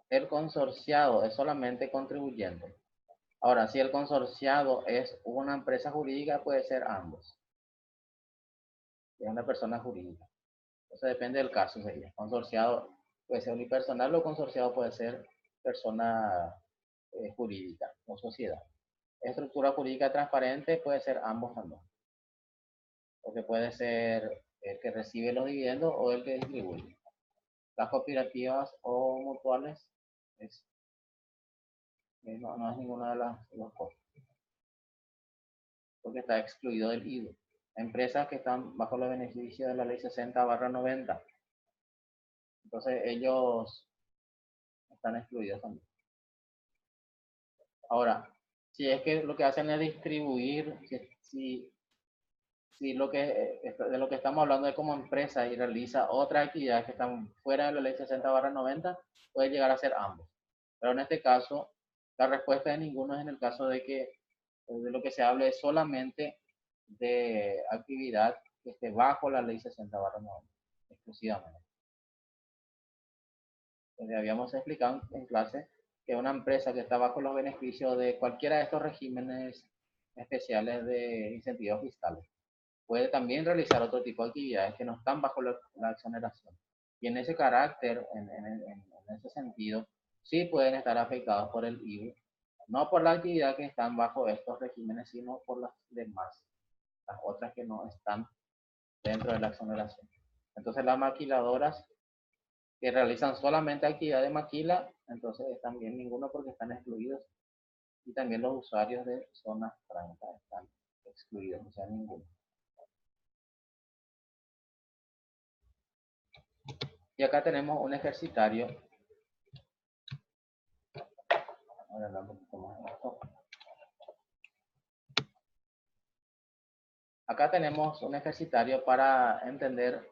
El consorciado es solamente contribuyente. Ahora, si el consorciado es una empresa jurídica, puede ser ambos. Es una persona jurídica. Eso depende del caso, sería. Consorciado puede ser unipersonal o consorciado puede ser persona jurídica o sociedad. Estructura jurídica transparente puede ser ambos también. Porque puede ser el que recibe los dividendos o el que distribuye. Las cooperativas o mutuales no es ninguna de las dos cosas. Porque está excluido del IVA. Empresas que están bajo los beneficios de la ley 60/90. Entonces ellos están excluidos también. Ahora, si es que lo que hacen es distribuir, si lo que, de lo que estamos hablando es como empresa y realiza otras actividades que están fuera de la ley 60/90, puede llegar a ser ambos. Pero en este caso, la respuesta de ninguno es en el caso de que de lo que se hable es solamente de actividad que esté bajo la ley 60/90, exclusivamente. Entonces, habíamos explicado en clase que una empresa que está bajo los beneficios de cualquiera de estos regímenes especiales de incentivos fiscales puede también realizar otro tipo de actividades que no están bajo la exoneración. Y en ese carácter, en ese sentido, sí pueden estar afectados por el IVA, no por la actividad que están bajo estos regímenes, sino por las demás, las otras que no están dentro de la exoneración. Entonces las maquiladoras que realizan solamente actividad de maquila, entonces también ninguno porque están excluidos. Y también los usuarios de zonas francas están excluidos, o sea, ninguno. Y acá tenemos un ejercitario. Ahora un poquito más de esto. Acá tenemos un ejercitario para entender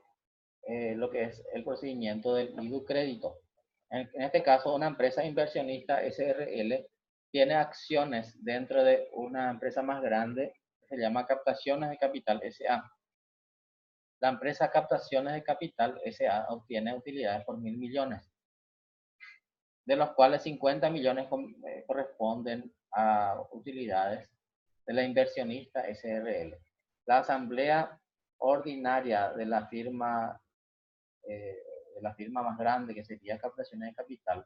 lo que es el procedimiento del IDU crédito. En este caso, una empresa inversionista SRL tiene acciones dentro de una empresa más grande que se llama Captaciones de Capital SA. La empresa Captaciones de Capital SA obtiene utilidades por 1.000 millones, de los cuales 50 millones corresponden a utilidades de la inversionista SRL. La asamblea ordinaria de la firma más grande, que sería Captaciones de Capital,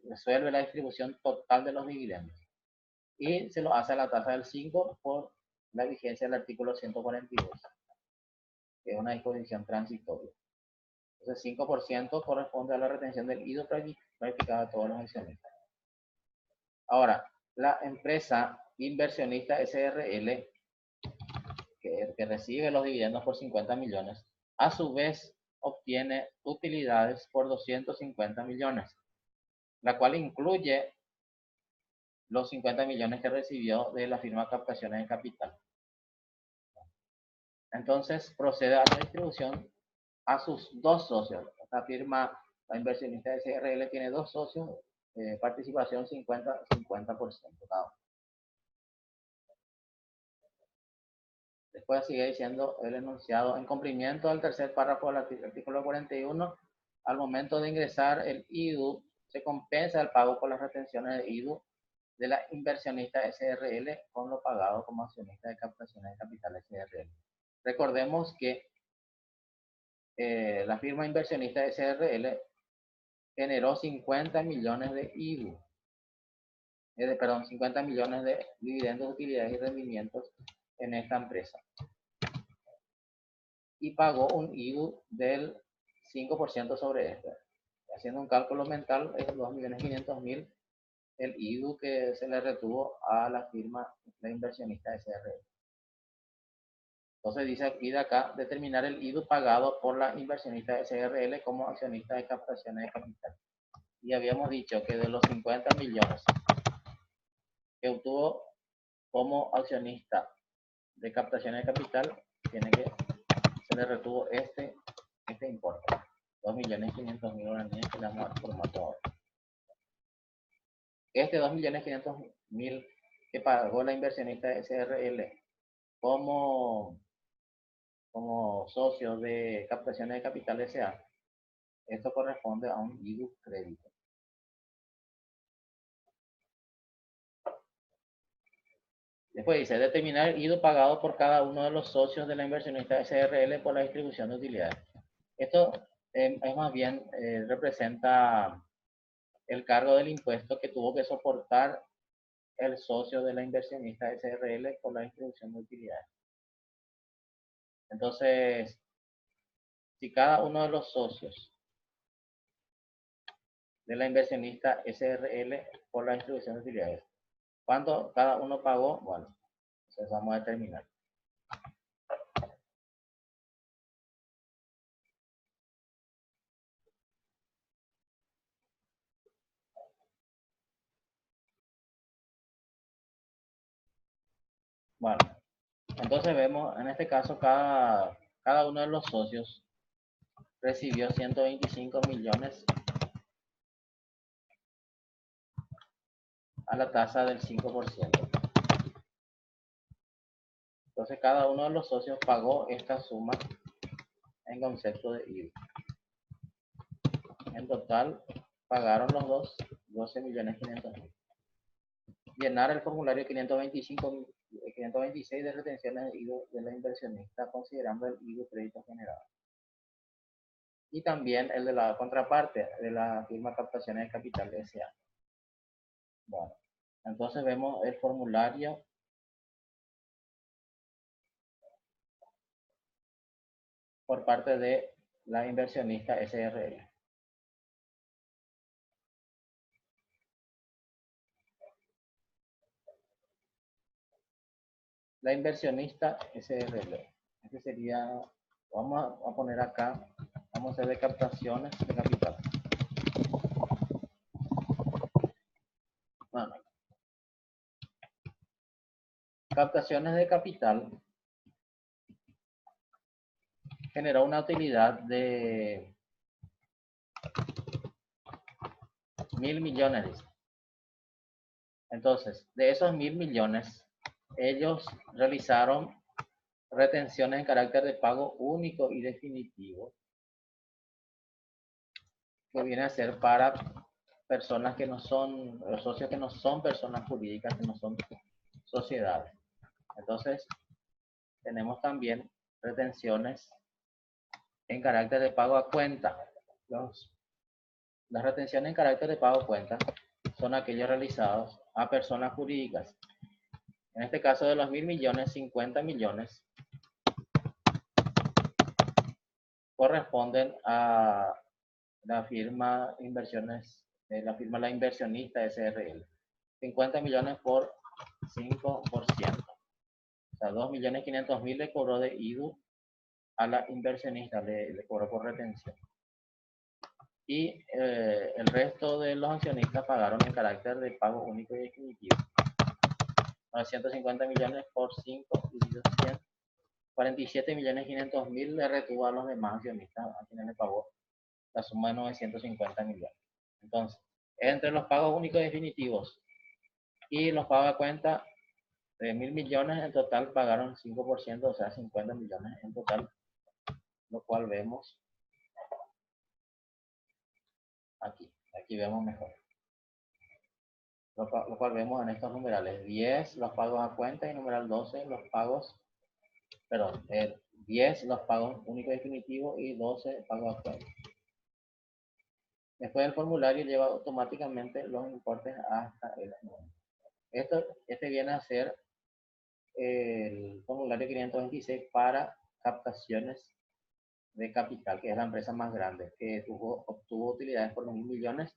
resuelve la distribución total de los dividendos y se lo hace a la tasa del 5 por la vigencia del artículo 142, que es una disposición transitoria. Entonces, 5% corresponde a la retención del IDO practicada a todos los accionistas. Ahora, la empresa inversionista SRL, que recibe los dividendos por 50 millones, a su vez obtiene utilidades por 250 millones, la cual incluye los 50 millones que recibió de la firma Captaciones de Capital. Entonces procede a la distribución a sus dos socios. Esta firma, la inversionista SRL, tiene dos socios, participación 50% cada uno. Después sigue diciendo el enunciado: en cumplimiento del tercer párrafo del artículo 41, al momento de ingresar el IDU, se compensa el pago por las retenciones de IDU de la inversionista SRL con lo pagado como accionista de Captaciones de Capital SRL. Recordemos que la firma inversionista SRL generó 50 millones de IDU, 50 millones de dividendos, utilidades y rendimientos en esta empresa. Y pagó un IDU del 5% sobre este. Haciendo un cálculo mental, es 2.500.000 el IDU que se le retuvo a la firma de inversionista SRL. Entonces dice aquí de acá, determinar el IDU pagado por la inversionista SRL como accionista de Captaciones de Capital. Y habíamos dicho que de los 50 millones que obtuvo como accionista de captación de capital, se le retuvo este importe, 2.500.000 guaraníes que le vamos a dar formato ahora. Este 2.500.000 que pagó la inversionista SRL como socio de captación de capital S.A., esto corresponde a un IDU crédito. Después dice, determinar el IDU pagado por cada uno de los socios de la inversionista SRL por la distribución de utilidades. Esto es más bien, representa el cargo del impuesto que tuvo que soportar el socio de la inversionista SRL por la distribución de utilidades. Entonces, si cada uno de los socios de la inversionista SRL por la distribución de utilidades, ¿cuánto cada uno pagó? Bueno, entonces vamos a determinar. Bueno, entonces vemos, en este caso, cada uno de los socios recibió 125 millones a la tasa del 5%. Entonces cada uno de los socios pagó esta suma en concepto de IVA. En total pagaron los dos 12.500.000. Llenar el formulario 526 de retenciones de IVA de la inversionista considerando el IVA crédito generado. Y también el de la contraparte de la firma Captaciones de Capital S.A. Bueno, entonces vemos el formulario por parte de la inversionista SRL. La inversionista SRL. Este sería, vamos a poner acá, vamos a hacer de captaciones de capital. Bueno, captaciones de capital generó una utilidad de 1.000 millones. Entonces, de esos 1.000 millones, ellos realizaron retenciones en carácter de pago único y definitivo, que viene a ser para personas que no son, los socios que no son personas jurídicas, que no son sociedades. Entonces, tenemos también retenciones en carácter de pago a cuenta. Las retenciones en carácter de pago a cuenta son aquellos realizados a personas jurídicas. En este caso, de los 1.000 millones, 50 millones corresponden a la firma inversiones, la inversionista SRL. 50 millones por 5%. O sea, 2.500.000 le cobró de IDU a la inversionista, le cobró por retención. Y el resto de los accionistas pagaron en carácter de pago único y definitivo. 950 millones por 5 dividido 100. 47.500.000 le retuvo a los demás accionistas, a quienes le pagó la suma de 950 millones. Entonces, entre los pagos únicos y definitivos y los pagos a cuenta de 1.000 millones, en total pagaron 5%, o sea, 50 millones en total, lo cual vemos aquí. Aquí vemos mejor. Lo cual vemos en estos numerales. 10 los pagos a cuenta y numeral 12 los pagos, perdón, 10 los pagos únicos y definitivos y 12 pagos a cuenta. Después el formulario lleva automáticamente los importes hasta el momento. Este viene a ser el formulario 526 para captaciones de capital, que es la empresa más grande, que obtuvo utilidades por 1.000 millones,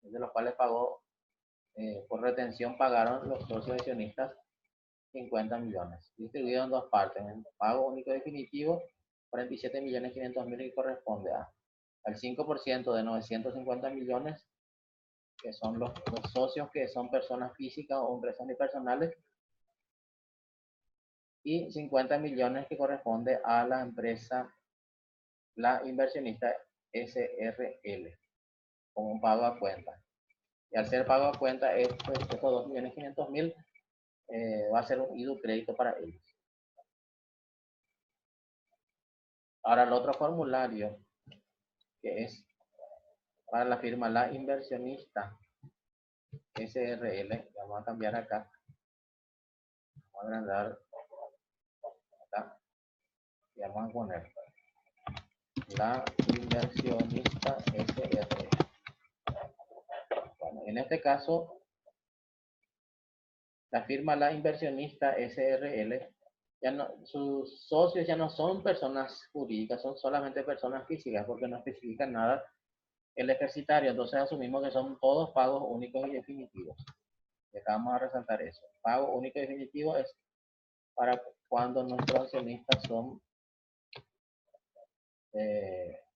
de los cuales pagó, por retención pagaron los socios accionistas 50 millones, distribuido en dos partes, en pago único definitivo, 47.500.000 que corresponde al 5% de 950 millones, que son los socios que son personas físicas o empresas unipersonales, y 50 millones que corresponde a la empresa, la inversionista SRL, como un pago a cuenta. Y al ser pago a cuenta, estos 2.500.000 va a ser un IDU crédito para ellos. Ahora el otro formulario, que es para la firma la inversionista SRL, vamos a cambiar acá, vamos a agrandar acá y vamos a poner la inversionista SRL. Bueno, en este caso, la firma la inversionista SRL, ya no, sus socios ya no son personas jurídicas, son solamente personas físicas, porque no especifican nada el ejercitario. Entonces asumimos que son todos pagos únicos y definitivos. Y acá vamos a resaltar eso. Pago único y definitivo es para cuando nuestros accionistas son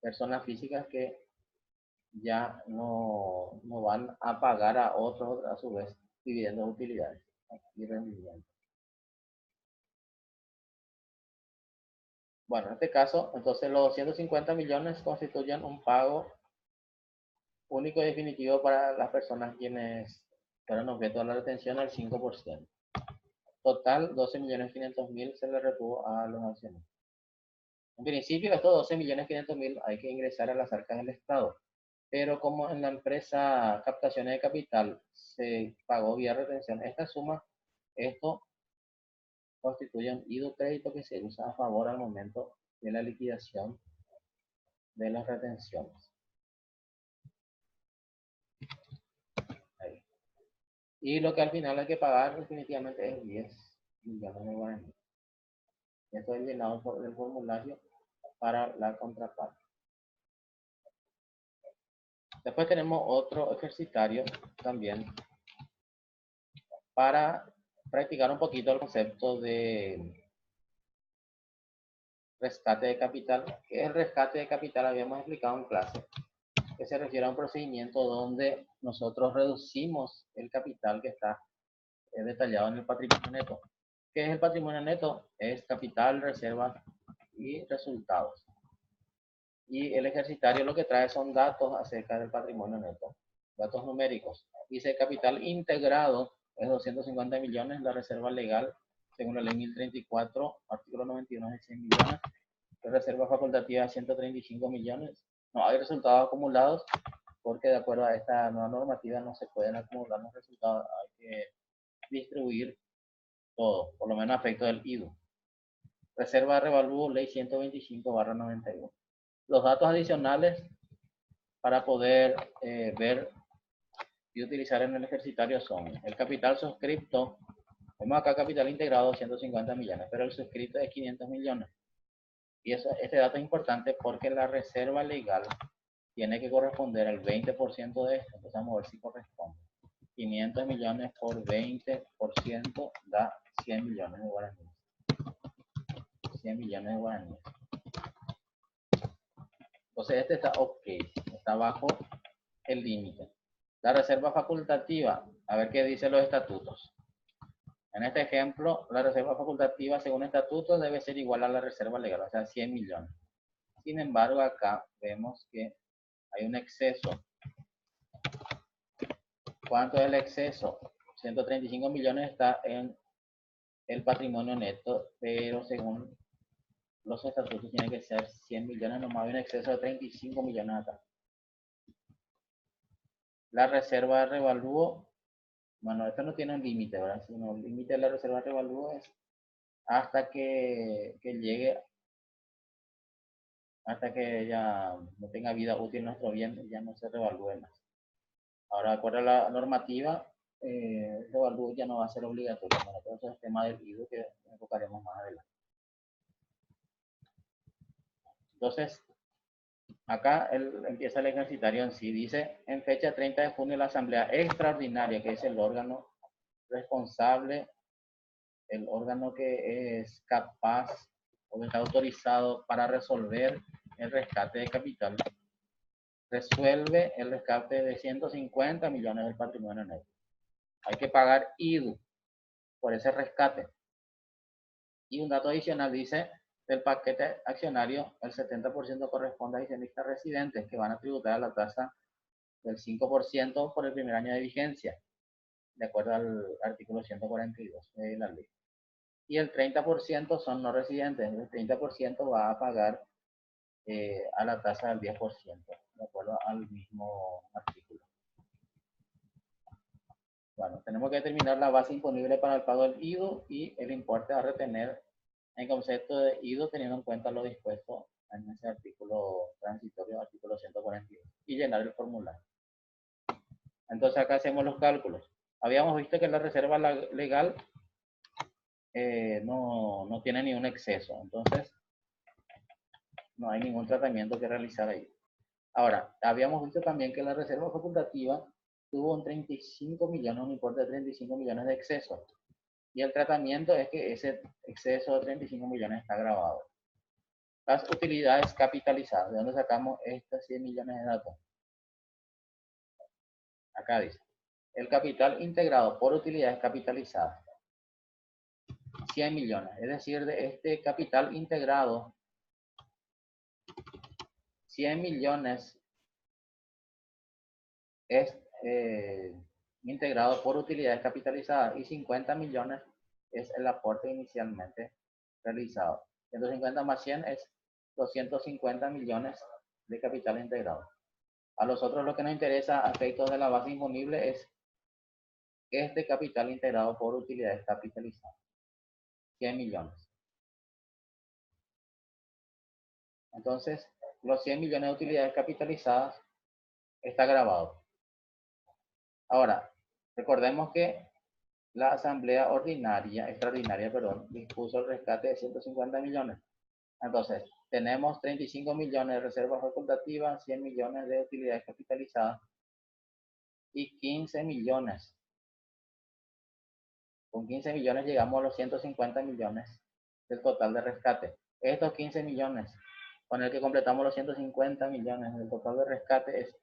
personas físicas que ya no van a pagar a otros, a su vez, dividendos, utilidades y rendimientos. Bueno, en este caso, entonces los 250 millones constituyen un pago único y definitivo para las personas quienes fueron objeto de la retención al 5%. Total, 12.500.000 se le retuvo a los accionistas. En principio, estos 12.500.000 hay que ingresar a las arcas del Estado, pero como en la empresa captaciones de capital se pagó vía retención esta suma, esto constituye un IDU crédito que se usa a favor al momento de la liquidación de las retenciones. Ahí. Y lo que al final hay que pagar definitivamente es 10 millones de guaraníes. Esto es llenado por el formulario para la contraparte. Después tenemos otro ejercitario también para practicar un poquito el concepto de rescate de capital. ¿Qué es el rescate de capital? Habíamos explicado en clase que se refiere a un procedimiento donde nosotros reducimos el capital que está detallado en el patrimonio neto. ¿Qué es el patrimonio neto? Es capital, reservas y resultados. Y el ejercitario lo que trae son datos acerca del patrimonio neto, datos numéricos. Dice capital integrado es 250 millones, la reserva legal, según la ley 1034, artículo 91 es 100 millones, la reserva facultativa 135 millones. No hay resultados acumulados porque de acuerdo a esta nueva normativa no se pueden acumular los resultados, hay que distribuir todo, por lo menos a efecto del IDU. Reserva de revalúo, ley 125/91. Los datos adicionales para poder ver y utilizar en el ejercitario son el capital suscripto. Vemos acá capital integrado 250 millones, pero el suscrito es 500 millones. Y este dato es importante porque la reserva legal tiene que corresponder al 20% de esto. Entonces vamos a ver si corresponde. 500 millones por 20% da 100 millones de guaraníes. 100 millones de guaraníes. Entonces este está ok, está bajo el límite. La reserva facultativa, a ver qué dicen los estatutos. En este ejemplo, la reserva facultativa según estatutos debe ser igual a la reserva legal, o sea, 100 millones. Sin embargo, acá vemos que hay un exceso. ¿Cuánto es el exceso? 135 millones está en el patrimonio neto, pero según los estatutos tiene que ser 100 millones, nomás hay un exceso de 35 millones acá. La reserva de revalúo, bueno, esto no tiene un límite, ¿verdad? Sino el límite de la reserva de revalúo es hasta que llegue, hasta que ya no tenga vida útil nuestro bien, ya no se revalúe más. Ahora, de acuerdo a la normativa, el revalúo ya no va a ser obligatorio. Bueno, todo eso es tema del IDU que enfocaremos más adelante. Entonces, acá empieza el ejercitario en sí. Dice, en fecha 30 de junio, la Asamblea Extraordinaria, que es el órgano responsable, el órgano que es capaz o que está autorizado para resolver el rescate de capital, resuelve el rescate de 150 millones del patrimonio neto. Hay que pagar IDU por ese rescate. Y un dato adicional dice, del paquete accionario, el 70% corresponde a accionistas residentes que van a tributar a la tasa del 5% por el primer año de vigencia, de acuerdo al artículo 142 de la ley. Y el 30% son no residentes, el 30% va a pagar a la tasa del 10%, de acuerdo al mismo artículo. Bueno, tenemos que determinar la base imponible para el pago del IDU y el importe a retener en concepto de IDU teniendo en cuenta lo dispuesto en ese artículo transitorio, artículo 142, y llenar el formulario. Entonces acá hacemos los cálculos. Habíamos visto que la reserva legal no tiene ni un exceso, entonces no hay ningún tratamiento que realizar ahí. Ahora, habíamos visto también que la reserva facultativa tuvo un 35 millones, un importe de 35 millones de exceso. Y el tratamiento es que ese exceso de 35 millones está grabado. Las utilidades capitalizadas, ¿de dónde sacamos estos 100 millones de datos? Acá dice, el capital integrado por utilidades capitalizadas, 100 millones. Es decir, de este capital integrado, 100 millones es integrado por utilidades capitalizadas y 50 millones es el aporte inicialmente realizado. 150 más 100 es 250 millones de capital integrado. A nosotros lo que nos interesa a efectos de la base imponible es este capital integrado por utilidades capitalizadas, 100 millones. Entonces, los 100 millones de utilidades capitalizadas está grabado. Ahora, recordemos que la asamblea extraordinaria, dispuso el rescate de 150 millones. Entonces, tenemos 35 millones de reservas facultativas, 100 millones de utilidades capitalizadas y 15 millones. Con 15 millones llegamos a los 150 millones del total de rescate. Estos 15 millones, con el que completamos los 150 millones del total de rescate, es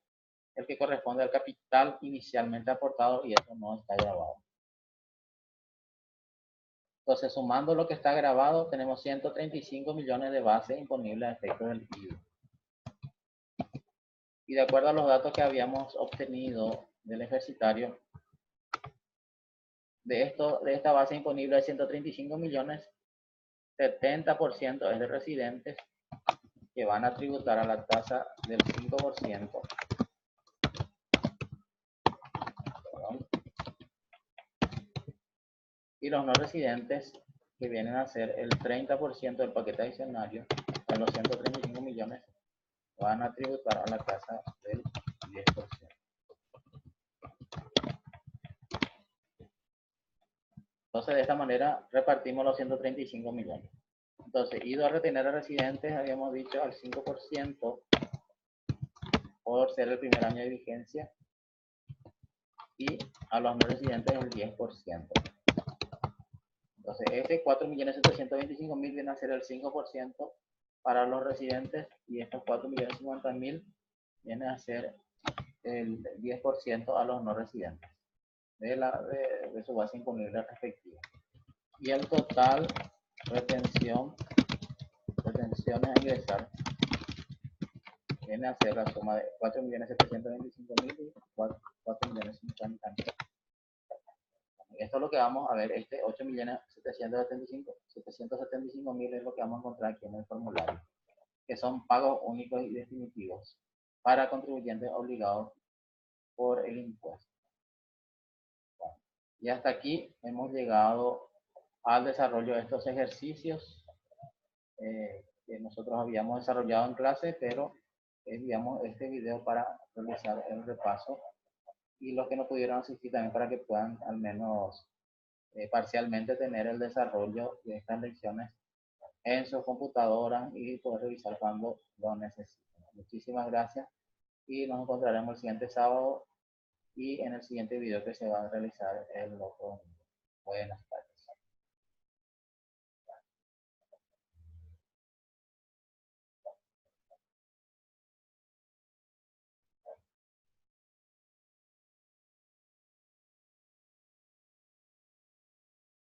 el que corresponde al capital inicialmente aportado y eso no está grabado. Entonces, sumando lo que está grabado, tenemos 135 millones de base imponible a efectos del IVA. Y de acuerdo a los datos que habíamos obtenido del ejercitario, de esta base imponible de 135 millones, 70% es de residentes que van a tributar a la tasa del 5%. Y los no residentes, que vienen a ser el 30% del paquete adicionario, de los 135 millones, van a tributar a la tasa del 10%. Entonces, de esta manera repartimos los 135 millones. Entonces, ido a retener a residentes, habíamos dicho al 5% por ser el primer año de vigencia, y a los no residentes el 10%. Entonces, este 4.725.000 viene a ser el 5% para los residentes y estos 4.050.000 viene a ser el 10% a los no residentes de su base imponible respectiva. Y el total retenciones a ingresar viene a ser la suma de 4.725.000 y 4.050.000. Esto es lo que vamos a ver, este 8.775.000 es lo que vamos a encontrar aquí en el formulario, que son pagos únicos y definitivos para contribuyentes obligados por el impuesto. Bueno, y hasta aquí hemos llegado al desarrollo de estos ejercicios que nosotros habíamos desarrollado en clase, pero enviamos este video para realizar el repaso y los que no pudieron asistir también para que puedan al menos parcialmente tener el desarrollo de estas lecciones en sus computadoras y poder revisar cuando lo necesiten. Muchísimas gracias y nos encontraremos el siguiente sábado y en el siguiente video que se va a realizar el otro domingo. Buenas tardes.